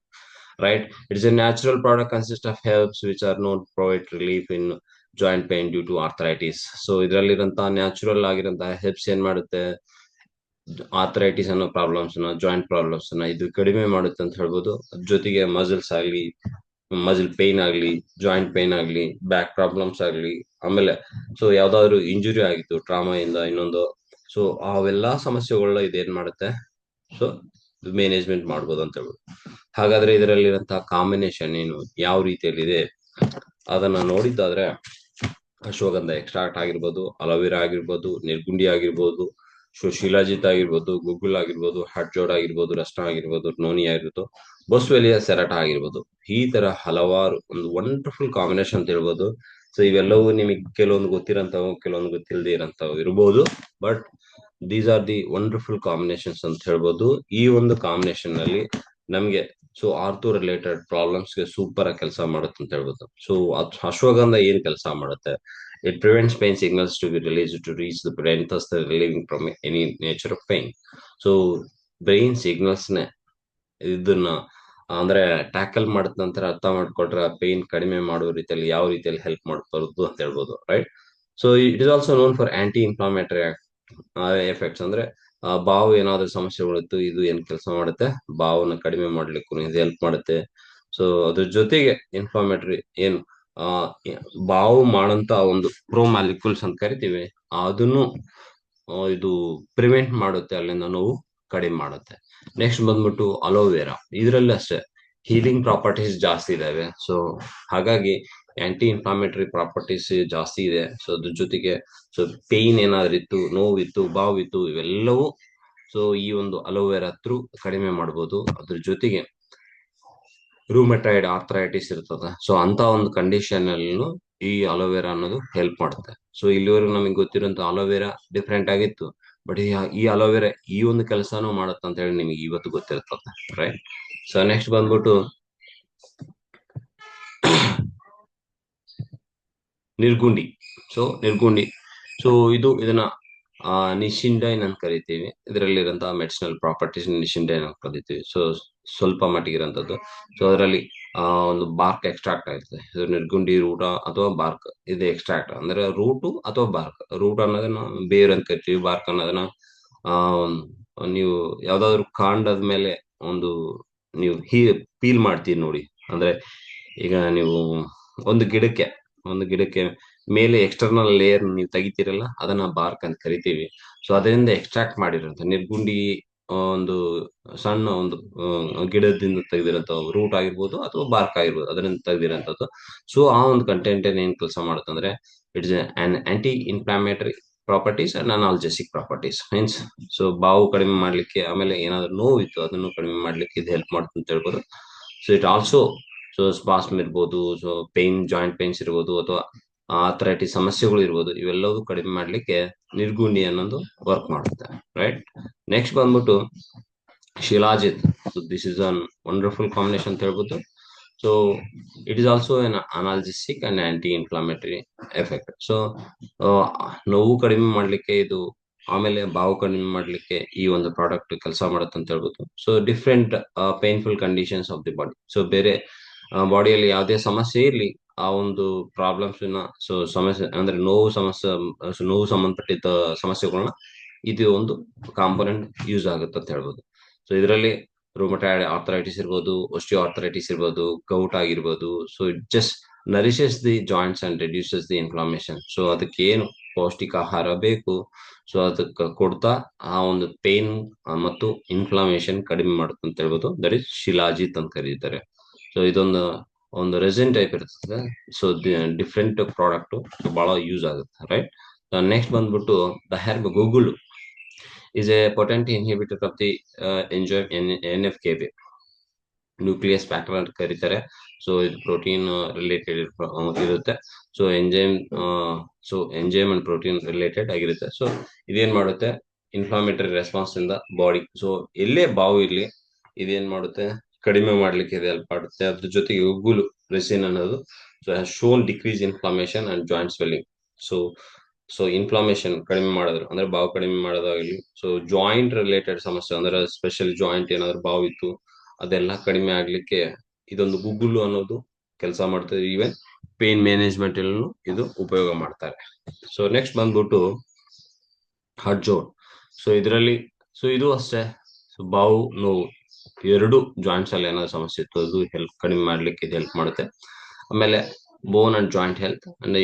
right. It's a natural product consist of herbs which are known provide relief in joint pain due to arthritis. So ಇದರಲ್ಲಿರಂತಹ ನ್ಯಾಚುರಲ್ ಆಗಿರಂತಹ ಹೆರ್ಬ್ಸ್ ಏನ್ ಮಾಡುತ್ತೆ, ಆರ್ಥರೈಟಿಸ್ ಅನ್ನೋ ಪ್ರಾಬ್ಲಮ್ಸ್ ನ, ಜಾಯಿಂಟ್ ಪ್ರಾಬ್ಲಮ್ಸ್ ನ ಇದು ಕಡಿಮೆ ಮಾಡುತ್ತೆ ಅಂತ ಹೇಳ್ಬೋದು. ಜೊತೆಗೆ ಮಸಲ್ಸ್ ಆಗ್ಲಿ, ಮಸಲ್ ಪೇನ್ ಆಗ್ಲಿ, ಜಾಯಿಂಟ್ ಪೇನ್ ಆಗ್ಲಿ, ಬ್ಯಾಕ್ ಪ್ರಾಬ್ಲಮ್ಸ್ ಆಗ್ಲಿ, ಆಮೇಲೆ ಸೊ ಯಾವ್ದಾದ್ರು ಇಂಜುರಿ ಆಗಿತ್ತು ಟ್ರಾಮಾ ಇಂದ ಇನ್ನೊಂದು, ಸೊ ಅವೆಲ್ಲಾ ಸಮಸ್ಯೆಗಳನ್ನ ಇದೇನ್ ಮಾಡುತ್ತೆ, ಸೊ ಮ್ಯಾನೇಜ್ಮೆಂಟ್ ಮಾಡ್ಬೋದು ಅಂತ ಹೇಳ್ಬೋದು. ಹಾಗಾದ್ರೆ ಇದರಲ್ಲಿರಂತಹ ಕಾಂಬಿನೇಷನ್ ಏನು, ಯಾವ ರೀತಿಯಲ್ಲಿ ಇದೆ ಅದನ್ನ ನೋಡಿದ್ದಾದ್ರೆ ಅಶ್ವಗಂಧ ಎಕ್ಸ್ಟ್ರಾಕ್ಟ್ ಆಗಿರ್ಬೋದು, ಅಲೋವೆರಾ ಆಗಿರ್ಬೋದು, ನಿರ್ಗುಂಡಿ ಆಗಿರ್ಬೋದು, ಸೊ ಶಿಲಾಜಿತ್ ಆಗಿರ್ಬೋದು, ಗುಗ್ಗುಲ್ ಆಗಿರ್ಬೋದು, ಹಟ್ ಜೋಡ್ ಆಗಿರ್ಬೋದು, ರಸ್ನ ಆಗಿರ್ಬೋದು, ನೋನಿ ಆಗಿರ್ಬೋದು, ಬೊಸ್ವೆಲಿಯಾ ಸೆರಾಟ ಆಗಿರ್ಬೋದು, ಈ ತರ ಹಲವಾರು ಒಂದು ವಂಡರ್ಫುಲ್ ಕಾಂಬಿನೇಷನ್ ಅಂತ ಹೇಳ್ಬೋದು. ಸೊ ಇವೆಲ್ಲವೂ ನಿಮಗೆ ಕೆಲವೊಂದು ಗೊತ್ತಿರಂತವು, ಕೆಲವೊಂದು ಗೊತ್ತಿಲ್ಲದೆ ಇರಂತವು ಇರ್ಬೋದು, but these are the wonderful combinations ಅಂತ ಹೇಳ್ಬೋದು. ಈ ಒಂದು ಕಾಂಬಿನೇಷನ್ ನಲ್ಲಿ ನಮ್ಗೆ ಸೊ ಆರ್ಥೋ ರಿಲೇಟೆಡ್ ಪ್ರಾಬ್ಲಮ್ಸ್ ಗೆ ಸೂಪರ್ ಆಗಿ ಕೆಲಸ ಮಾಡುತ್ತೆ ಅಂತ ಹೇಳ್ಬೋದು. ಸೊ ಅಶ್ವಗಂಧ ಏನ್ ಕೆಲಸ ಮಾಡುತ್ತೆ, it prevents pain signals to be released to reach the brain, thus the relieving from any nature of pain. So brain signals ನ ಇದನ್ನ ಅಂದ್ರೆ ಟ್ಯಾಕಲ್ ಮಾಡಿದ ನಂತರ ಅರ್ಥ ಮಾಡ್ಕೊಟ್ರೆ ಪೇನ್ ಕಡಿಮೆ ಮಾಡುವ ರೀತಿಯಲ್ಲಿ ಯಾವ ರೀತಿಯಲ್ಲಿ ಹೆಲ್ಪ್ ಮಾಡಬಹುದು ಅಂತ ಹೇಳ್ಬೋದು, right. So it is also known for aunty inflammatory effects. ಅಂದ್ರೆ ಬಾವು ಏನಾದ್ರೂ ಸಮಸ್ಯೆಗಳಿತ್ತು, ಇದು ಏನ್ ಕೆಲಸ ಮಾಡುತ್ತೆ, ಬಾವನ್ನ ಕಡಿಮೆ ಮಾಡ್ಲಿಕ್ಕೂ ಇದು ಹೆಲ್ಪ್ ಮಾಡುತ್ತೆ. ಸೊ ಅದ್ರ ಜೊತೆಗೆ ಇನ್ಫ್ಲಾಮೇಟರಿ ಏನು ಬಾವು ಮಾಡಂತ ಒಂದು ಪ್ರೋ ಮಾಲಿಕ್ಯೂಲ್ಸ್ ಅಂತ ಕರಿತೀವಿ, ಅದನ್ನು ಇದು ಪ್ರಿವೆಂಟ್ ಮಾಡುತ್ತೆ, ಅಲ್ಲಿಂದ ನೋವು ಕಡಿಮೆ ಮಾಡುತ್ತೆ. ನೆಕ್ಸ್ಟ್ ಬಂದ್ಬಿಟ್ಟು ಅಲೋವೆರಾ, ಇದರಲ್ಲಿ ಅಷ್ಟೇ ಹೀಲಿಂಗ್ ಪ್ರಾಪರ್ಟೀಸ್ ಜಾಸ್ತಿ ಇದಾವೆ. ಸೊ ಹಾಗಾಗಿ ಆಂಟಿ ಇನ್ಫ್ಲಾಮೇಟರಿ ಪ್ರಾಪರ್ಟೀಸ್ ಜಾಸ್ತಿ ಇದೆ. ಸೊ ಅದ್ರ ಜೊತೆಗೆ ಸೊ ಪೇಯ್ನ್ ಏನಾದ್ರು ಇತ್ತು, ನೋವಿತ್ತು, ಬಾವಿತ್ತು, ಇವೆಲ್ಲವೂ ಸೊ ಈ ಒಂದು ಅಲೋವೆರಾ ಥ್ರೂ ಕಡಿಮೆ ಮಾಡ್ಬೋದು. ಅದ್ರ ಜೊತೆಗೆ ರೂಮಟೈಡ್ ಆರ್ಥರೈಟಿಸ್ ಇರ್ತದೆ, ಸೊ ಅಂತ ಒಂದು ಕಂಡೀಷನ್ ಅಲ್ಲೂ ಈ ಅಲೋವೆರಾ ಅನ್ನೋದು ಹೆಲ್ಪ್ ಮಾಡುತ್ತೆ. ಸೊ ಇಲ್ಲಿವರೆಗೂ ನಮಗೆ ಗೊತ್ತಿರೋಂಥ ಅಲೋವೆರಾ ಡಿಫ್ರೆಂಟ್ ಆಗಿತ್ತು, ಬಟ್ ಈ ಅಲೋವೆರಾ ಈ ಒಂದು ಕೆಲಸನೂ ಮಾಡುತ್ತೆ ಅಂತ ಹೇಳಿ ನಿಮಗೆ ಇವತ್ತು ಗೊತ್ತಿರ್ತದೆ, ರೈಟ್? ಸೊ ನೆಕ್ಸ್ಟ್ ಬಂದ್ಬಿಟ್ಟು ನಿರ್ಗುಂಡಿ. ಸೊ ಇದನ್ನ ನಿಶಿಂಡೈನ್ ಅಂತ ಕರಿತೀವಿ. ಇದರಲ್ಲಿರುವಂತಹ ಮೆಡಿಸಿನಲ್ ಪ್ರಾಪರ್ಟೀಸ್ ನಿಶಿಂಡೈನ್ ಅಂತ ಕರಿತೀವಿ. ಸೊ ಸ್ವಲ್ಪ ಮಟ್ಟಿಗೆ ಇರೋಂಥದ್ದು. ಸೊ ಅದರಲ್ಲಿ ಒಂದು ಬಾರ್ಕ್ ಎಕ್ಸ್ಟ್ರಾಕ್ಟ್ ಆಗಿರ್ತದೆ. ಇದು ನಿರ್ಗುಂಡಿ ರೂಟ ಅಥವಾ ಬಾರ್ಕ್, ಇದು ಎಕ್ಸ್ಟ್ರಾಕ್ಟ್ ಅಂದ್ರೆ ರೂಟು ಅಥವಾ ಬಾರ್ಕ್. ರೂಟ್ ಅನ್ನೋದನ್ನ ಬೇರ್ ಅಂತ ಕರಿತೀವಿ, ಬಾರ್ಕ್ ಅನ್ನೋದನ್ನ ನೀವು ಯಾವ್ದಾದ್ರು ಕಾಂಡದ ಮೇಲೆ ಒಂದು ನೀವು ಪೀಲ್ ಮಾಡ್ತೀರಿ ನೋಡಿ. ಅಂದ್ರೆ ಈಗ ನೀವು ಒಂದು ಗಿಡಕ್ಕೆ ಮೇಲೆ ಎಕ್ಸ್ಟರ್ನಲ್ ಲೇಯರ್ ನೀವು ತೆಗಿತೀರಲ್ಲ, ಅದನ್ನ ಬಾರ್ಕ್ ಅಂತ ಕರಿತೀವಿ. ಸೊ ಅದರಿಂದ ಎಕ್ಸ್ಟ್ರಾಕ್ಟ್ ಮಾಡಿರೋಂಥ ನಿರ್ಗುಂಡಿ ಒಂದು ಸಣ್ಣ ಒಂದು ಗಿಡದಿಂದ ತೆಗೆದಿರೋಂಥ ರೂಟ್ ಆಗಿರ್ಬೋದು ಅಥವಾ ಬಾರ್ಕ್ ಆಗಿರ್ಬೋದು, ಅದರಿಂದ ತೆಗೆದಿರೋಂಥದ್ದು. ಸೊ ಆ ಒಂದು ಕಂಟೆಂಟ್ ಏನ್ ಕೆಲಸ ಮಾಡುತ್ತಂದ್ರೆ it's an anti inflammatory properties and analgesic properties. Means so ಬಾವು ಕಡಿಮೆ ಮಾಡ್ಲಿಕ್ಕೆ, ಆಮೇಲೆ ಏನಾದ್ರು ನೋವು ಇತ್ತು ಅದನ್ನು ಕಡಿಮೆ ಮಾಡ್ಲಿಕ್ಕೆ ಇದು ಹೆಲ್ಪ್ ಮಾಡುತ್ತೆ ಅಂತ ಹೇಳ್ಬೋದು. ಸೊ ಇಟ್ ಆಲ್ಸೋ ಸೊ ಸ್ಪಾಸ್ಮ್ ಇರ್ಬೋದು, ಸೊ ಜಾಯಿಂಟ್ ಪೇನ್ಸ್ ಇರ್ಬೋದು, ಅಥವಾ ಆರ್ಥರೈಟಿಸ್ ಸಮಸ್ಯೆಗಳು ಇರ್ಬೋದು, ಇವೆಲ್ಲವೂ ಕಡಿಮೆ ಮಾಡ್ಲಿಕ್ಕೆ ನಿರ್ಗುಂಡಿ ಅನ್ನೋದು ವರ್ಕ್ ಮಾಡುತ್ತೆ, ರೈಟ್? ನೆಕ್ಸ್ಟ್ ಬಂದ್ಬಿಟ್ಟು shilajit. So this is an wonderful combination ಅಂತ ಹೇಳ್ಬೋದು. So it is also an analgesic and anti inflammatory effect. So ನೋವು ಕಡಿಮೆ ಮಾಡ್ಲಿಕ್ಕೆ ಇದು, ಆಮೇಲೆ ಬಾವು ಕಡಿಮೆ ಮಾಡ್ಲಿಕ್ಕೆ ಈ ಒಂದು ಪ್ರಾಡಕ್ಟ್ ಕೆಲಸ ಮಾಡುತ್ತೆ ಅಂತ ಹೇಳ್ಬೋದು. So different painful conditions of the body. So ಬೇರೆ ಬಾಡಿಯಲ್ಲಿ ಯಾವುದೇ ಸಮಸ್ಯೆ ಇರಲಿ, ಆ ಒಂದು ಪ್ರಾಬ್ಲಮ್ಸ್ ಸೊ ಸಮಸ್ಯೆ ಅಂದ್ರೆ ನೋವು ಸಂಬಂಧಪಟ್ಟಿದ್ದ ಸಮಸ್ಯೆಗಳನ್ನ ಇದು ಒಂದು ಕಾಂಪೋನೆಂಟ್ ಯೂಸ್ ಆಗುತ್ತೆ ಅಂತ ಹೇಳ್ಬೋದು. ಸೊ ಇದರಲ್ಲಿ ರೂಮಟೈಡ್ ಆರ್ಥರೈಟಿಸ್ ಇರ್ಬೋದು, ಒಸ್ಟಿಯೋ ಆರ್ಥರೈಟಿಸ್ ಇರ್ಬೋದು, ಗೌಟ್ ಆಗಿರ್ಬೋದು. So it just nourishes the joints and reduces the inflammation. So ಅದಕ್ಕೆ ಏನು ಪೌಷ್ಟಿಕ ಆಹಾರ ಬೇಕು, ಸೊ ಅದಕ್ಕೆ ಕೊಡ್ತಾ ಆ ಒಂದು ಪೇನ್ ಮತ್ತು ಇನ್ಫ್ಲಾಮೇಶನ್ ಕಡಿಮೆ ಮಾಡುತ್ತೆ ಅಂತ ಹೇಳ್ಬೋದು. ದಟ್ ಇಸ್ ಶಿಲಾಜಿತ್ ಅಂತ ಕರೀತಾರೆ. ಸೊ ಒಂದು ರೆಸಿನ್ ಟೈಪ್ ಇರ್ತದೆ. ಸೊ ಡಿಫ್ರೆಂಟ್ ಪ್ರಾಡಕ್ಟ್ ಬಹಳ ಯೂಸ್ ಆಗುತ್ತೆ, ರೈಟ್? ನೆಕ್ಸ್ಟ್ ಬಂದ್ಬಿಟ್ಟು the herb guggul is a potent inhibitor of the enzyme NF-kB. Nucleus factor ಅಂತ ಕರೀತಾರೆ. ಸೊ ಇದು ಪ್ರೋಟೀನ್ ರಿಲೇಟೆಡ್ ಇರುತ್ತೆ. So enzyme and protein related ಆಗಿರುತ್ತೆ. ಸೊ ಇದೇನ್ ಮಾಡುತ್ತೆ, ಇನ್ಫ್ಲಾಮೇಟರಿ ರೆಸ್ಪಾನ್ಸ್ ಇಂದ ಬಾಡಿ, ಸೊ ಎಲ್ಲೇ ಬಾವು ಇರ್ಲಿ, ಇದೇನ್ ಮಾಡುತ್ತೆ, ಕಡಿಮೆ ಮಾಡ್ಲಿಕ್ಕೆ ಇದು ಹೆಲ್ಪ್ ಮಾಡುತ್ತೆ. ಅದ್ರ ಜೊತೆಗೆ ಉಗುಲು ರೆಸಿನ್ ಅನ್ನೋದು so has shown decrease inflammation and joint swelling. So inflammation ಕಡಿಮೆ ಮಾಡೋದು ಅಂದ್ರೆ ಬಾವು ಕಡಿಮೆ ಮಾಡೋದಾಗಲಿ, ಸೊ ಜಾಯಿಂಟ್ ರಿಲೇಟೆಡ್ ಸಮಸ್ಯೆ ಅಂದ್ರೆ ಸ್ಪೆಷಲ್ ಜಾಯಿಂಟ್ ಏನಾದ್ರು ಬಾವು ಇತ್ತು ಅದೆಲ್ಲ ಕಡಿಮೆ ಆಗ್ಲಿಕ್ಕೆ ಇದೊಂದು ಗುಗ್ಗುಲು ಅನ್ನೋದು ಕೆಲಸ ಮಾಡ್ತದೆ. ಈವನ್ ಪೇನ್ ಮ್ಯಾನೇಜ್ಮೆಂಟ್ ಅಲ್ಲೂ ಇದು ಉಪಯೋಗ ಮಾಡ್ತಾರೆ. ಸೊ ನೆಕ್ಸ್ಟ್ ಬಂದ್ಬಿಟ್ಟು ಹಡ್ಜೋಡ್. ಸೊ ಇದರಲ್ಲಿ ಸೊ ಇದು ಅಷ್ಟೇ, ಸೊ ಬಾವು ನೋವು ಎರಡು ಜಾಯಿಂಟ್ಸ್ ಅಲ್ಲಿ ಏನಾದ್ರು ಸಮಸ್ಯೆ ಇತ್ತು ಅದು ಕಡಿಮೆ ಮಾಡ್ಲಿಕ್ಕೆ ಇದು ಹೆಲ್ಪ್ ಮಾಡುತ್ತೆ. ಆಮೇಲೆ ಬೋನ್ ಅಂಡ್ ಜಾಯಿಂಟ್ ಹೆಲ್ತ್ ಅಂದ್ರೆ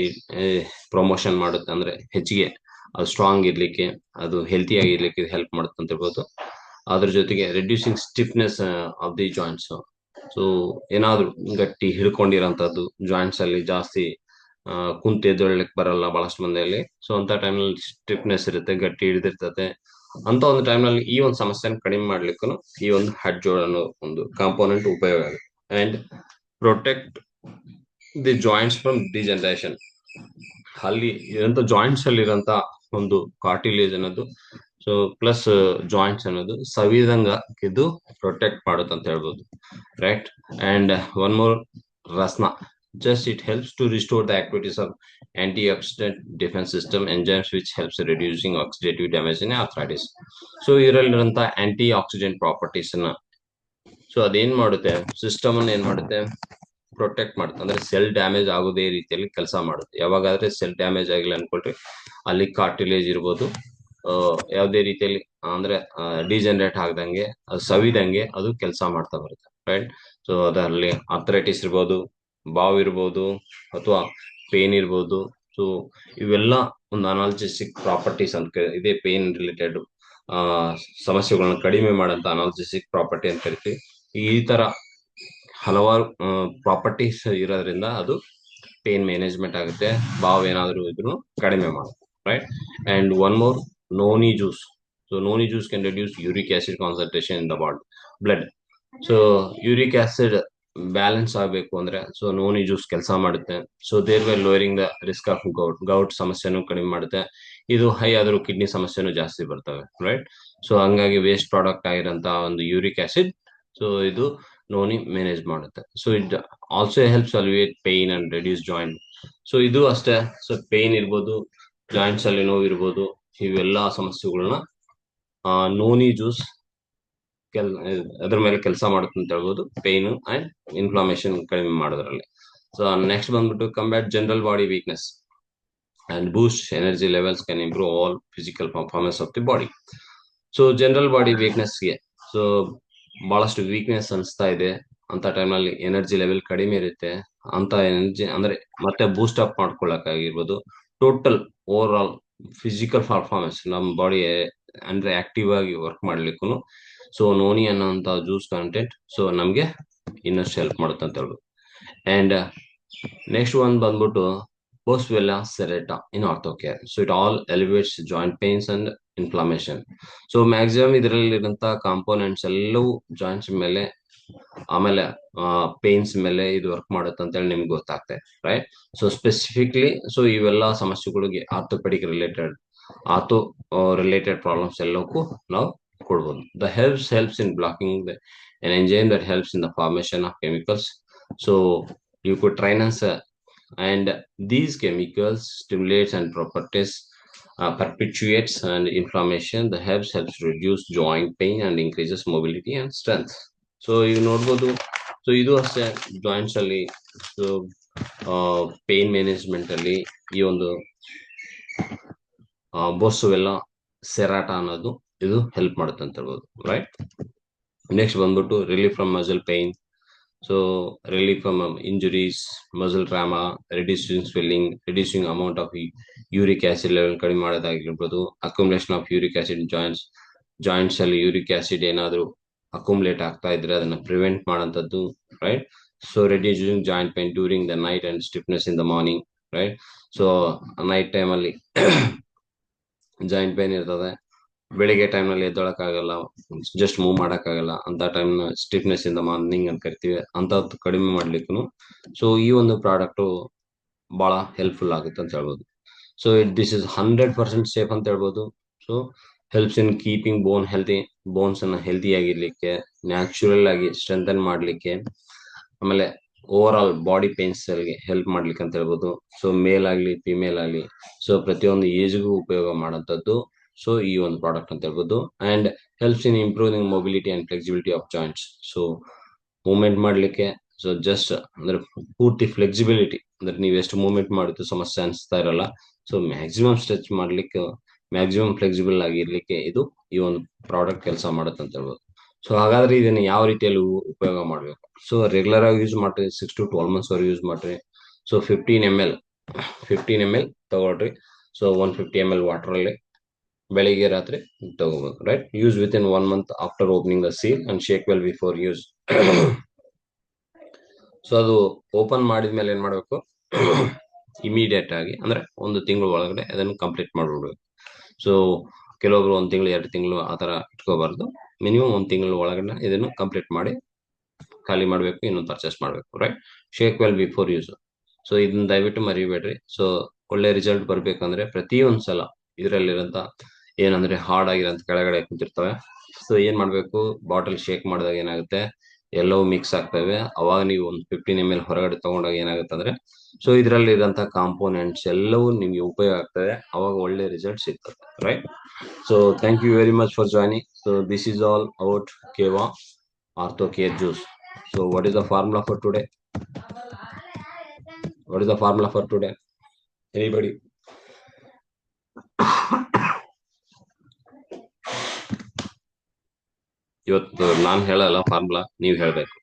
ಪ್ರಮೋಷನ್ ಮಾಡುತ್ತೆ, ಅಂದ್ರೆ ಹೆಚ್ಚಿಗೆ ಅದು ಸ್ಟ್ರಾಂಗ್ ಇರ್ಲಿಕ್ಕೆ, ಅದು ಹೆಲ್ತಿ ಆಗಿರ್ಲಿಕ್ಕೆ ಹೆಲ್ಪ್ ಮಾಡುತ್ತೆ ಅಂತ ಹೇಳ್ಬೋದು. ಅದ್ರ ಜೊತೆಗೆ reducing stiffness of the joints. So ಏನಾದ್ರು ಗಟ್ಟಿ ಹಿಡ್ಕೊಂಡಿರೋಂಥದ್ದು ಜಾಯಿಂಟ್ಸ್ ಅಲ್ಲಿ ಜಾಸ್ತಿ ಕುಂತ ಎದ್ದೇಳಲಿಕ್ಕೆ ಬರಲ್ಲ ಬಹಳಷ್ಟು ಮಂದಿಯಲ್ಲಿ. ಸೊ ಅಂತ ಟೈಮ್ನಲ್ಲಿ ಸ್ಟಿಫ್ನೆಸ್ ಇರುತ್ತೆ, ಗಟ್ಟಿ ಹಿಡಿದಿರ್ತದೆ. ಅಂತ ಒಂದು ಟೈಮ್ನಲ್ಲಿ ಈ ಒಂದು ಸಮಸ್ಯೆನ ಕಡಿಮೆ ಮಾಡ್ಲಿಕ್ಕೂ ಈ ಒಂದು ಹಡ್ಜೋಡ್ ಅನ್ನೋ ಒಂದು ಕಾಂಪೋನೆಂಟ್ ಉಪಯೋಗ ಆಗುತ್ತೆ. And protect the joints from degeneration. ಅಲ್ಲಿ ಇರೋಂಥ ಜಾಯಿಂಟ್ಸ್ ಅಲ್ಲಿ ಇರೋಂಥ ಒಂದು ಕಾರ್ಟಿಲೇಜ್ ಅನ್ನೋದು, ಸೊ ಪ್ಲಸ್ ಜಾಯಿಂಟ್ಸ್ ಅನ್ನೋದು ಸವಿದಂಗ ಇದು ಪ್ರೊಟೆಕ್ಟ್ ಮಾಡುತ್ತೆ ಅಂತ ಹೇಳ್ಬೋದು, right? And one more, Rasna. Just it helps to restore the activities of antioxidant defense system enzymes which helps reducing oxidative damage in arthritis. So ಇದರಲ್ಲಿರುವಂತ ಆಂಟಿ ಆಕ್ಸಿಡೆಂಟ್ ಪ್ರಾಪರ್ಟೀಸ್ ನ so ಅದೇನ್ ಮಾಡುತ್ತೆ, system ಅನ್ನ ಏನ್ ಮಾಡುತ್ತೆ, ಪ್ರೊಟೆಕ್ಟ್ ಮಾಡುತ್ತೆ. ಅಂದ್ರೆ ಸೆಲ್ ಡ್ಯಾಮೇಜ್ ಆಗೋದೇ ರೀತಿಯಲ್ಲಿ ಕೆಲಸ ಮಾಡುತ್ತೆ. ಯಾವಾಗಾದ್ರೆ ಸೆಲ್ ಡ್ಯಾಮೇಜ್ ಆಗಿಲ್ಲ ಅನ್ಕೊಳ್ರಿ, ಅಲ್ಲಿ ಕಾರ್ಟಿಲೇಜ್ ಇರ್ಬೋದು, ಯಾವುದೇ ರೀತಿಯಲ್ಲಿ ಅಂದ್ರೆ ಡಿಜನರೇಟ್ ಆಗದಂಗೆ, ಅದು ಸವಿದಂಗೆ ಅದು ಕೆಲಸ ಮಾಡ್ತಾ ಬರುತ್ತೆ, ರೈಟ್? ಸೊ ಅದರಲ್ಲಿ ಆರ್ಥರೈಟಿಸ್ ಇರ್ಬೋದು, ಬಾವು ಇರ್ಬೋದು, ಅಥವಾ ಪೇನ್ ಇರ್ಬೋದು. ಸೊ ಇವೆಲ್ಲ ಒಂದು ಅನಾಲ್ಜೆಸಿಕ್ ಪ್ರಾಪರ್ಟೀಸ್ ಅಂತ ಇದೇ ಪೇನ್ ರಿಲೇಟೆಡ್ ಸಮಸ್ಯೆಗಳನ್ನ ಕಡಿಮೆ ಮಾಡಂತ ಅನಾಲ್ಜೆಸಿಕ್ ಪ್ರಾಪರ್ಟಿ ಅಂತ ಕರಿತೀವಿ. ಈ ತರ ಹಲವಾರು ಪ್ರಾಪರ್ಟೀಸ್ ಇರೋದ್ರಿಂದ ಅದು ಪೇನ್ ಮ್ಯಾನೇಜ್ಮೆಂಟ್ ಆಗುತ್ತೆ, ಬಾವ್ ಏನಾದ್ರು ಇದ್ರು ಕಡಿಮೆ ಮಾಡುತ್ತೆ, right. And one more, noni juice. So noni juice can reduce uric acid concentration in the blood. So uric acid balance ಆಗಬೇಕು ಅಂದ್ರೆ ಸೊ ನೋನಿ ಜ್ಯೂಸ್ ಕೆಲಸ ಮಾಡುತ್ತೆ. So thereby lowering the risk of gout ಸಮಸ್ಯೆನೂ ಕಡಿಮೆ ಮಾಡುತ್ತೆ. ಇದು high ಆದ್ರೂ kidney ಸಮಸ್ಯೆನೂ ಜಾಸ್ತಿ ಬರ್ತವೆ, ರೈಟ್. ಸೊ ಹಂಗಾಗಿ ವೇಸ್ಟ್ ಪ್ರಾಡಕ್ಟ್ ಆಗಿರೋಂತ ಒಂದು ಯೂರಿಕ್ ಆಸಿಡ್, ಸೊ ಇದು ನೋನಿ ಮ್ಯಾನೇಜ್ ಮಾಡುತ್ತೆ. So it also helps alleviate pain and reduce joint. So ಇದು ಅಷ್ಟೇ. ಸೊ ಪೇನ್ ಇರ್ಬೋದು, ಜಾಯಿಂಟ್ಸ್ ಅಲ್ಲಿ ನೋವು ಇರ್ಬೋದು, ಇವೆಲ್ಲಾ ಸಮಸ್ಯೆಗಳನ್ನ ನೋನಿ ಜ್ಯೂಸ್ ಅದ್ರ ಮೇಲೆ ಕೆಲಸ ಮಾಡುತ್ತೆ ಅಂತ ಹೇಳ್ಬೋದು, ಪೇನ್ ಅಂಡ್ ಇನ್ಫ್ಲಾಮೇಶನ್ ಕಡಿಮೆ ಮಾಡೋದ್ರಲ್ಲಿ. ಸೊ ನೆಕ್ಸ್ಟ್ ಬಂದ್ಬಿಟ್ಟು combat general body weakness and boost energy levels can improve all physical performance of the body. So general body ವೀಕ್ನೆಸ್ಗೆ, ಸೊ ಬಹಳಷ್ಟು ವೀಕ್ನೆಸ್ ಅನಿಸ್ತಾ ಇದೆ ಅಂತ ಟೈಮ್ನಲ್ಲಿ ಎನರ್ಜಿ ಲೆವೆಲ್ ಕಡಿಮೆ ಇರುತ್ತೆ. ಅಂತ ಎನರ್ಜಿ ಅಂದ್ರೆ ಮತ್ತೆ ಬೂಸ್ಟ್ ಅಪ್ ಮಾಡ್ಕೊಳ್ಳಕ್ಕಾಗಿರ್ಬೋದು, total overall physical performance ನಮ್ಮ ಬಾಡಿ ಅಂದ್ರೆ ಆಕ್ಟಿವ್ ಆಗಿ ವರ್ಕ್ ಮಾಡ್ಲಿಕ್ಕೂ ಸೊ ನೋನಿ ಅನ್ನೋಂತ ಜ್ಯೂಸ್ ಕಂಟೆಂಟ್ ಸೊ ನಮ್ಗೆ ಇನ್ನಷ್ಟು ಹೆಲ್ಪ್ ಮಾಡುತ್ತೆ ಅಂತ ಹೇಳ್ಬೋದು. ಅಂಡ್ ನೆಕ್ಸ್ಟ್ ಒಂದ್ ಬಂದ್ಬಿಟ್ಟು Boswellia serrata in orthocare. So it all elevates joint pains and inflammation. So maximum ಇದರಲ್ಲಿರುವಂತ ಕಾಂಪೋನೆಂಟ್ಸ್ ಎಲ್ಲವೂ ಜಾಯಿಂಟ್ಸ್ ಮೇಲೆ ಆಮೇಲೆ ಪೇನ್ಸ್ ಮೇಲೆ ಇದು ವರ್ಕ್ ಮಾಡುತ್ತೆ ಅಂತ ಹೇಳಿ ನಿಮ್ಗೆ ಗೊತ್ತಾಗ್ತದೆ, ರೈಟ್. ಸೊ ಸ್ಪೆಸಿಫಿಕ್ಲಿ ಸೊ ಇವೆಲ್ಲ ಸಮಸ್ಯೆಗಳಿಗೆ ಆರ್ಥೋ ರಿಲೇಟೆಡ್ ಪ್ರಾಬ್ಲಮ್ಸ್ ಎಲ್ಲಕ್ಕೂ ನಾವು ಕೊಡ್ಬೋದು. The helps in blocking an enzyme that helps in the formation of chemicals. So leukotrienes and these chemicals stimulates and properties perpetuates and inflammation. The helps reduce joint pain and increases mobility and strength. So ಈಗ ನೋಡ್ಬೋದು, so ಇದು ಅಷ್ಟೇ joints ಅಲ್ಲಿ so pain management ಅಲ್ಲಿ ಈ ಒಂದು ಬೋಸ್ವೆಲ್ಲಾ ಸೆರಾಟಾ ಅನ್ನೋದು ಇದು ಹೆಲ್ಪ್ ಮಾಡುತ್ತೆ ಅಂತ ಹೇಳ್ಬೋದು, ರೈಟ್. ನೆಕ್ಸ್ಟ್ ಬಂದ್ಬಿಟ್ಟು relief from muscle pain. So relief from injuries, muscle trauma, reducing swelling, reducing amount of uric acid level ಕಡಿಮೆ ಮಾಡೋದಾಗಿರ್ಬೋದು, accumulation of uric acid joints ಅಲ್ಲಿ ಯೂರಿಕ್ ಆಸಿಡ್ ಏನಾದ್ರು ಅಕ್ಯುಮುಲೇಟ್ ಆಗ್ತಾ ಇದ್ರೆ ಅದನ್ನ ಪ್ರಿವೆಂಟ್ ಮಾಡೋಂಥದ್ದು, right. So reducing joint pain during the night and stiffness in the morning, right. So night time ಅಲ್ಲಿ joint pain ಇರ್ತದೆ, ಬೆಳಿಗ್ಗೆ ಟೈಮ್ ನಲ್ಲಿ ಎದ್ದೊಳಕ್ಕಾಗಲ್ಲ, ಜಸ್ಟ್ ಮೂವ್ ಮಾಡಕ್ಕಾಗಲ್ಲ, ಅಂತ time stiffness in the morning ಅಂತ ಕರಿತೀವಿ, ಅಂತದ್ದು ಕಡಿಮೆ ಮಾಡ್ಲಿಕ್ಕೂ ಸೊ ಈ ಒಂದು ಪ್ರಾಡಕ್ಟ್ ಬಹಳ ಹೆಲ್ಪ್ಫುಲ್ ಆಗುತ್ತೆ ಅಂತ ಹೇಳ್ಬೋದು. ಸೊ ದಿಸ್ ಇಸ್ 100% ಸೇಫ್ ಅಂತ ಹೇಳ್ಬೋದು. So helps in keeping bone healthy, bones ಅನ್ನ ಹೆಲ್ತಿ ಆಗಿರ್ಲಿಕ್ಕೆ, ನ್ಯಾಚುರಲ್ ಆಗಿ ಸ್ಟ್ರೆಂಥನ್ ಮಾಡ್ಲಿಕ್ಕೆ, ಆಮೇಲೆ ಓವರ್ ಆಲ್ ಬಾಡಿ ಪೇನ್ಸ್ ಗೆ ಹೆಲ್ಪ್ ಮಾಡ್ಲಿಕ್ಕೆ ಅಂತ ಹೇಳ್ಬೋದು. ಸೊ ಮೇಲ್ ಆಗ್ಲಿ ಫಿಮೇಲ್ ಆಗ್ಲಿ ಸೊ ಪ್ರತಿಯೊಂದು ಏಜ್ಗೂ ಉಪಯೋಗ ಮಾಡೋಂಥದ್ದು ಸೊ ಈ ಒಂದು ಪ್ರಾಡಕ್ಟ್ ಅಂತ ಹೇಳ್ಬೋದು. And helps in improving mobility and flexibility of joints. So movement ಮಾಡ್ಲಿಕ್ಕೆ, ಸೊ ಜಸ್ಟ್ ಅಂದ್ರೆ ಪೂರ್ತಿ ಫ್ಲೆಕ್ಸಿಬಿಲಿಟಿ ಅಂದ್ರೆ ನೀವು ಎಷ್ಟು ಮೂವ್ಮೆಂಟ್ ಮಾಡಿದ್ದು ಸಮಸ್ಯೆ ಅನಿಸ್ತಾ ಇರಲ್ಲ. ಸೊ ಮ್ಯಾಕ್ಸಿಮಮ್ ಸ್ಟ್ರೆಚ್ ಮಾಡ್ಲಿಕ್ಕೆ, ಮ್ಯಾಕ್ಸಿಮಮ್ ಫ್ಲೆಕ್ಸಿಬಲ್ ಆಗಿರ್ಲಿಕ್ಕೆ ಇದು ಈ ಒಂದು ಪ್ರಾಡಕ್ಟ್ ಕೆಲಸ ಮಾಡುತ್ತೆ ಅಂತ ಹೇಳ್ಬೋದು. ಸೊ ಹಾಗಾದ್ರೆ ಇದನ್ನ ಯಾವ ರೀತಿಯಲ್ಲಿ ಉಪಯೋಗ ಮಾಡ್ಬೇಕು? ಸೊ ರೆಗ್ಯುಲರ್ ಆಗಿ ಯೂಸ್ ಮಾಡ್ರಿ, 6 to 12 months ವರೆಗೆ ಯೂಸ್ ಮಾಡ್ರಿ. ಸೊ 15 ml ತಗೊಳ್ರಿ. ಸೊ 150 ml ವಾಟರ್ ಅಲ್ಲಿ ಬೆಳಿಗ್ಗೆ ರಾತ್ರಿ ತಗೋಬಹುದು, right. Use within 1 month after opening the seal and shake well before use. So ಅದು ಓಪನ್ ಮಾಡಿದ್ಮೇಲೆ ಏನ್ ಮಾಡ್ಬೇಕು, ಇಮಿಡಿಯೇಟ್ ಆಗಿ ಅಂದ್ರೆ 1 ತಿಂಗಳ ಒಳಗಡೆ ಅದನ್ನು ಕಂಪ್ಲೀಟ್ ಮಾಡ್ಬಿಡ್ಬೇಕು. ಸೊ ಕೆಲವೊಬ್ರು 1 ತಿಂಗಳು 2 ತಿಂಗಳು ಆತರ ಇಟ್ಕೋಬಾರ್ದು, ಮಿನಿಮಮ್ 1 ತಿಂಗಳ ಒಳಗಡೆ ಇದನ್ನು ಕಂಪ್ಲೀಟ್ ಮಾಡಿ ಖಾಲಿ ಮಾಡ್ಬೇಕು, ಇನ್ನೊಂದು ಪರ್ಚೇಸ್ ಮಾಡ್ಬೇಕು, right. Shake well before use. So ಇದನ್ನ ದಯವಿಟ್ಟು ಮರಿಬೇಡ್ರಿ. ಸೊ ಒಳ್ಳೆ ರಿಸಲ್ಟ್ ಬರ್ಬೇಕಂದ್ರೆ ಪ್ರತಿಯೊಂದ್ಸಲ ಇದರಲ್ಲಿರಂತ ಏನಂದ್ರೆ ಹಾರ್ಡ್ ಆಗಿರೋಂತ ಕೆಳಗಡೆ ಕುಂತಿರ್ತವೆ. ಸೊ ಏನ್ ಮಾಡ್ಬೇಕು, ಬಾಟಲ್ ಶೇಕ್ ಮಾಡಿದಾಗ ಏನಾಗುತ್ತೆ, ಎಲ್ಲವೂ ಮಿಕ್ಸ್ ಆಗ್ತವೆ. ಅವಾಗ ನೀವು ಒಂದು 15 ml ಹೊರಗಡೆ ತಗೊಂಡಾಗ ಏನಾಗುತ್ತೆ ಅಂದ್ರೆ ಸೊ ಇದರಲ್ಲಿ ಇರೋಂತ ಕಾಂಪೋನೆಂಟ್ಸ್ ಎಲ್ಲವೂ ನಿಮ್ಗೆ ಉಪಯೋಗ ಆಗ್ತದೆ, ಅವಾಗ ಒಳ್ಳೆ ರಿಸಲ್ಟ್ ಸಿಗ್ತದೆ, right. So thank you very much for joining. So this is all about Keva ortho care juice. So what is the formula for today? What is the formula for today? Anybody? ಇವತ್ತು ನಾನು ಹೇಳಲ್ಲ formula, ನೀವು ಹೇಳ್ಬೇಕು.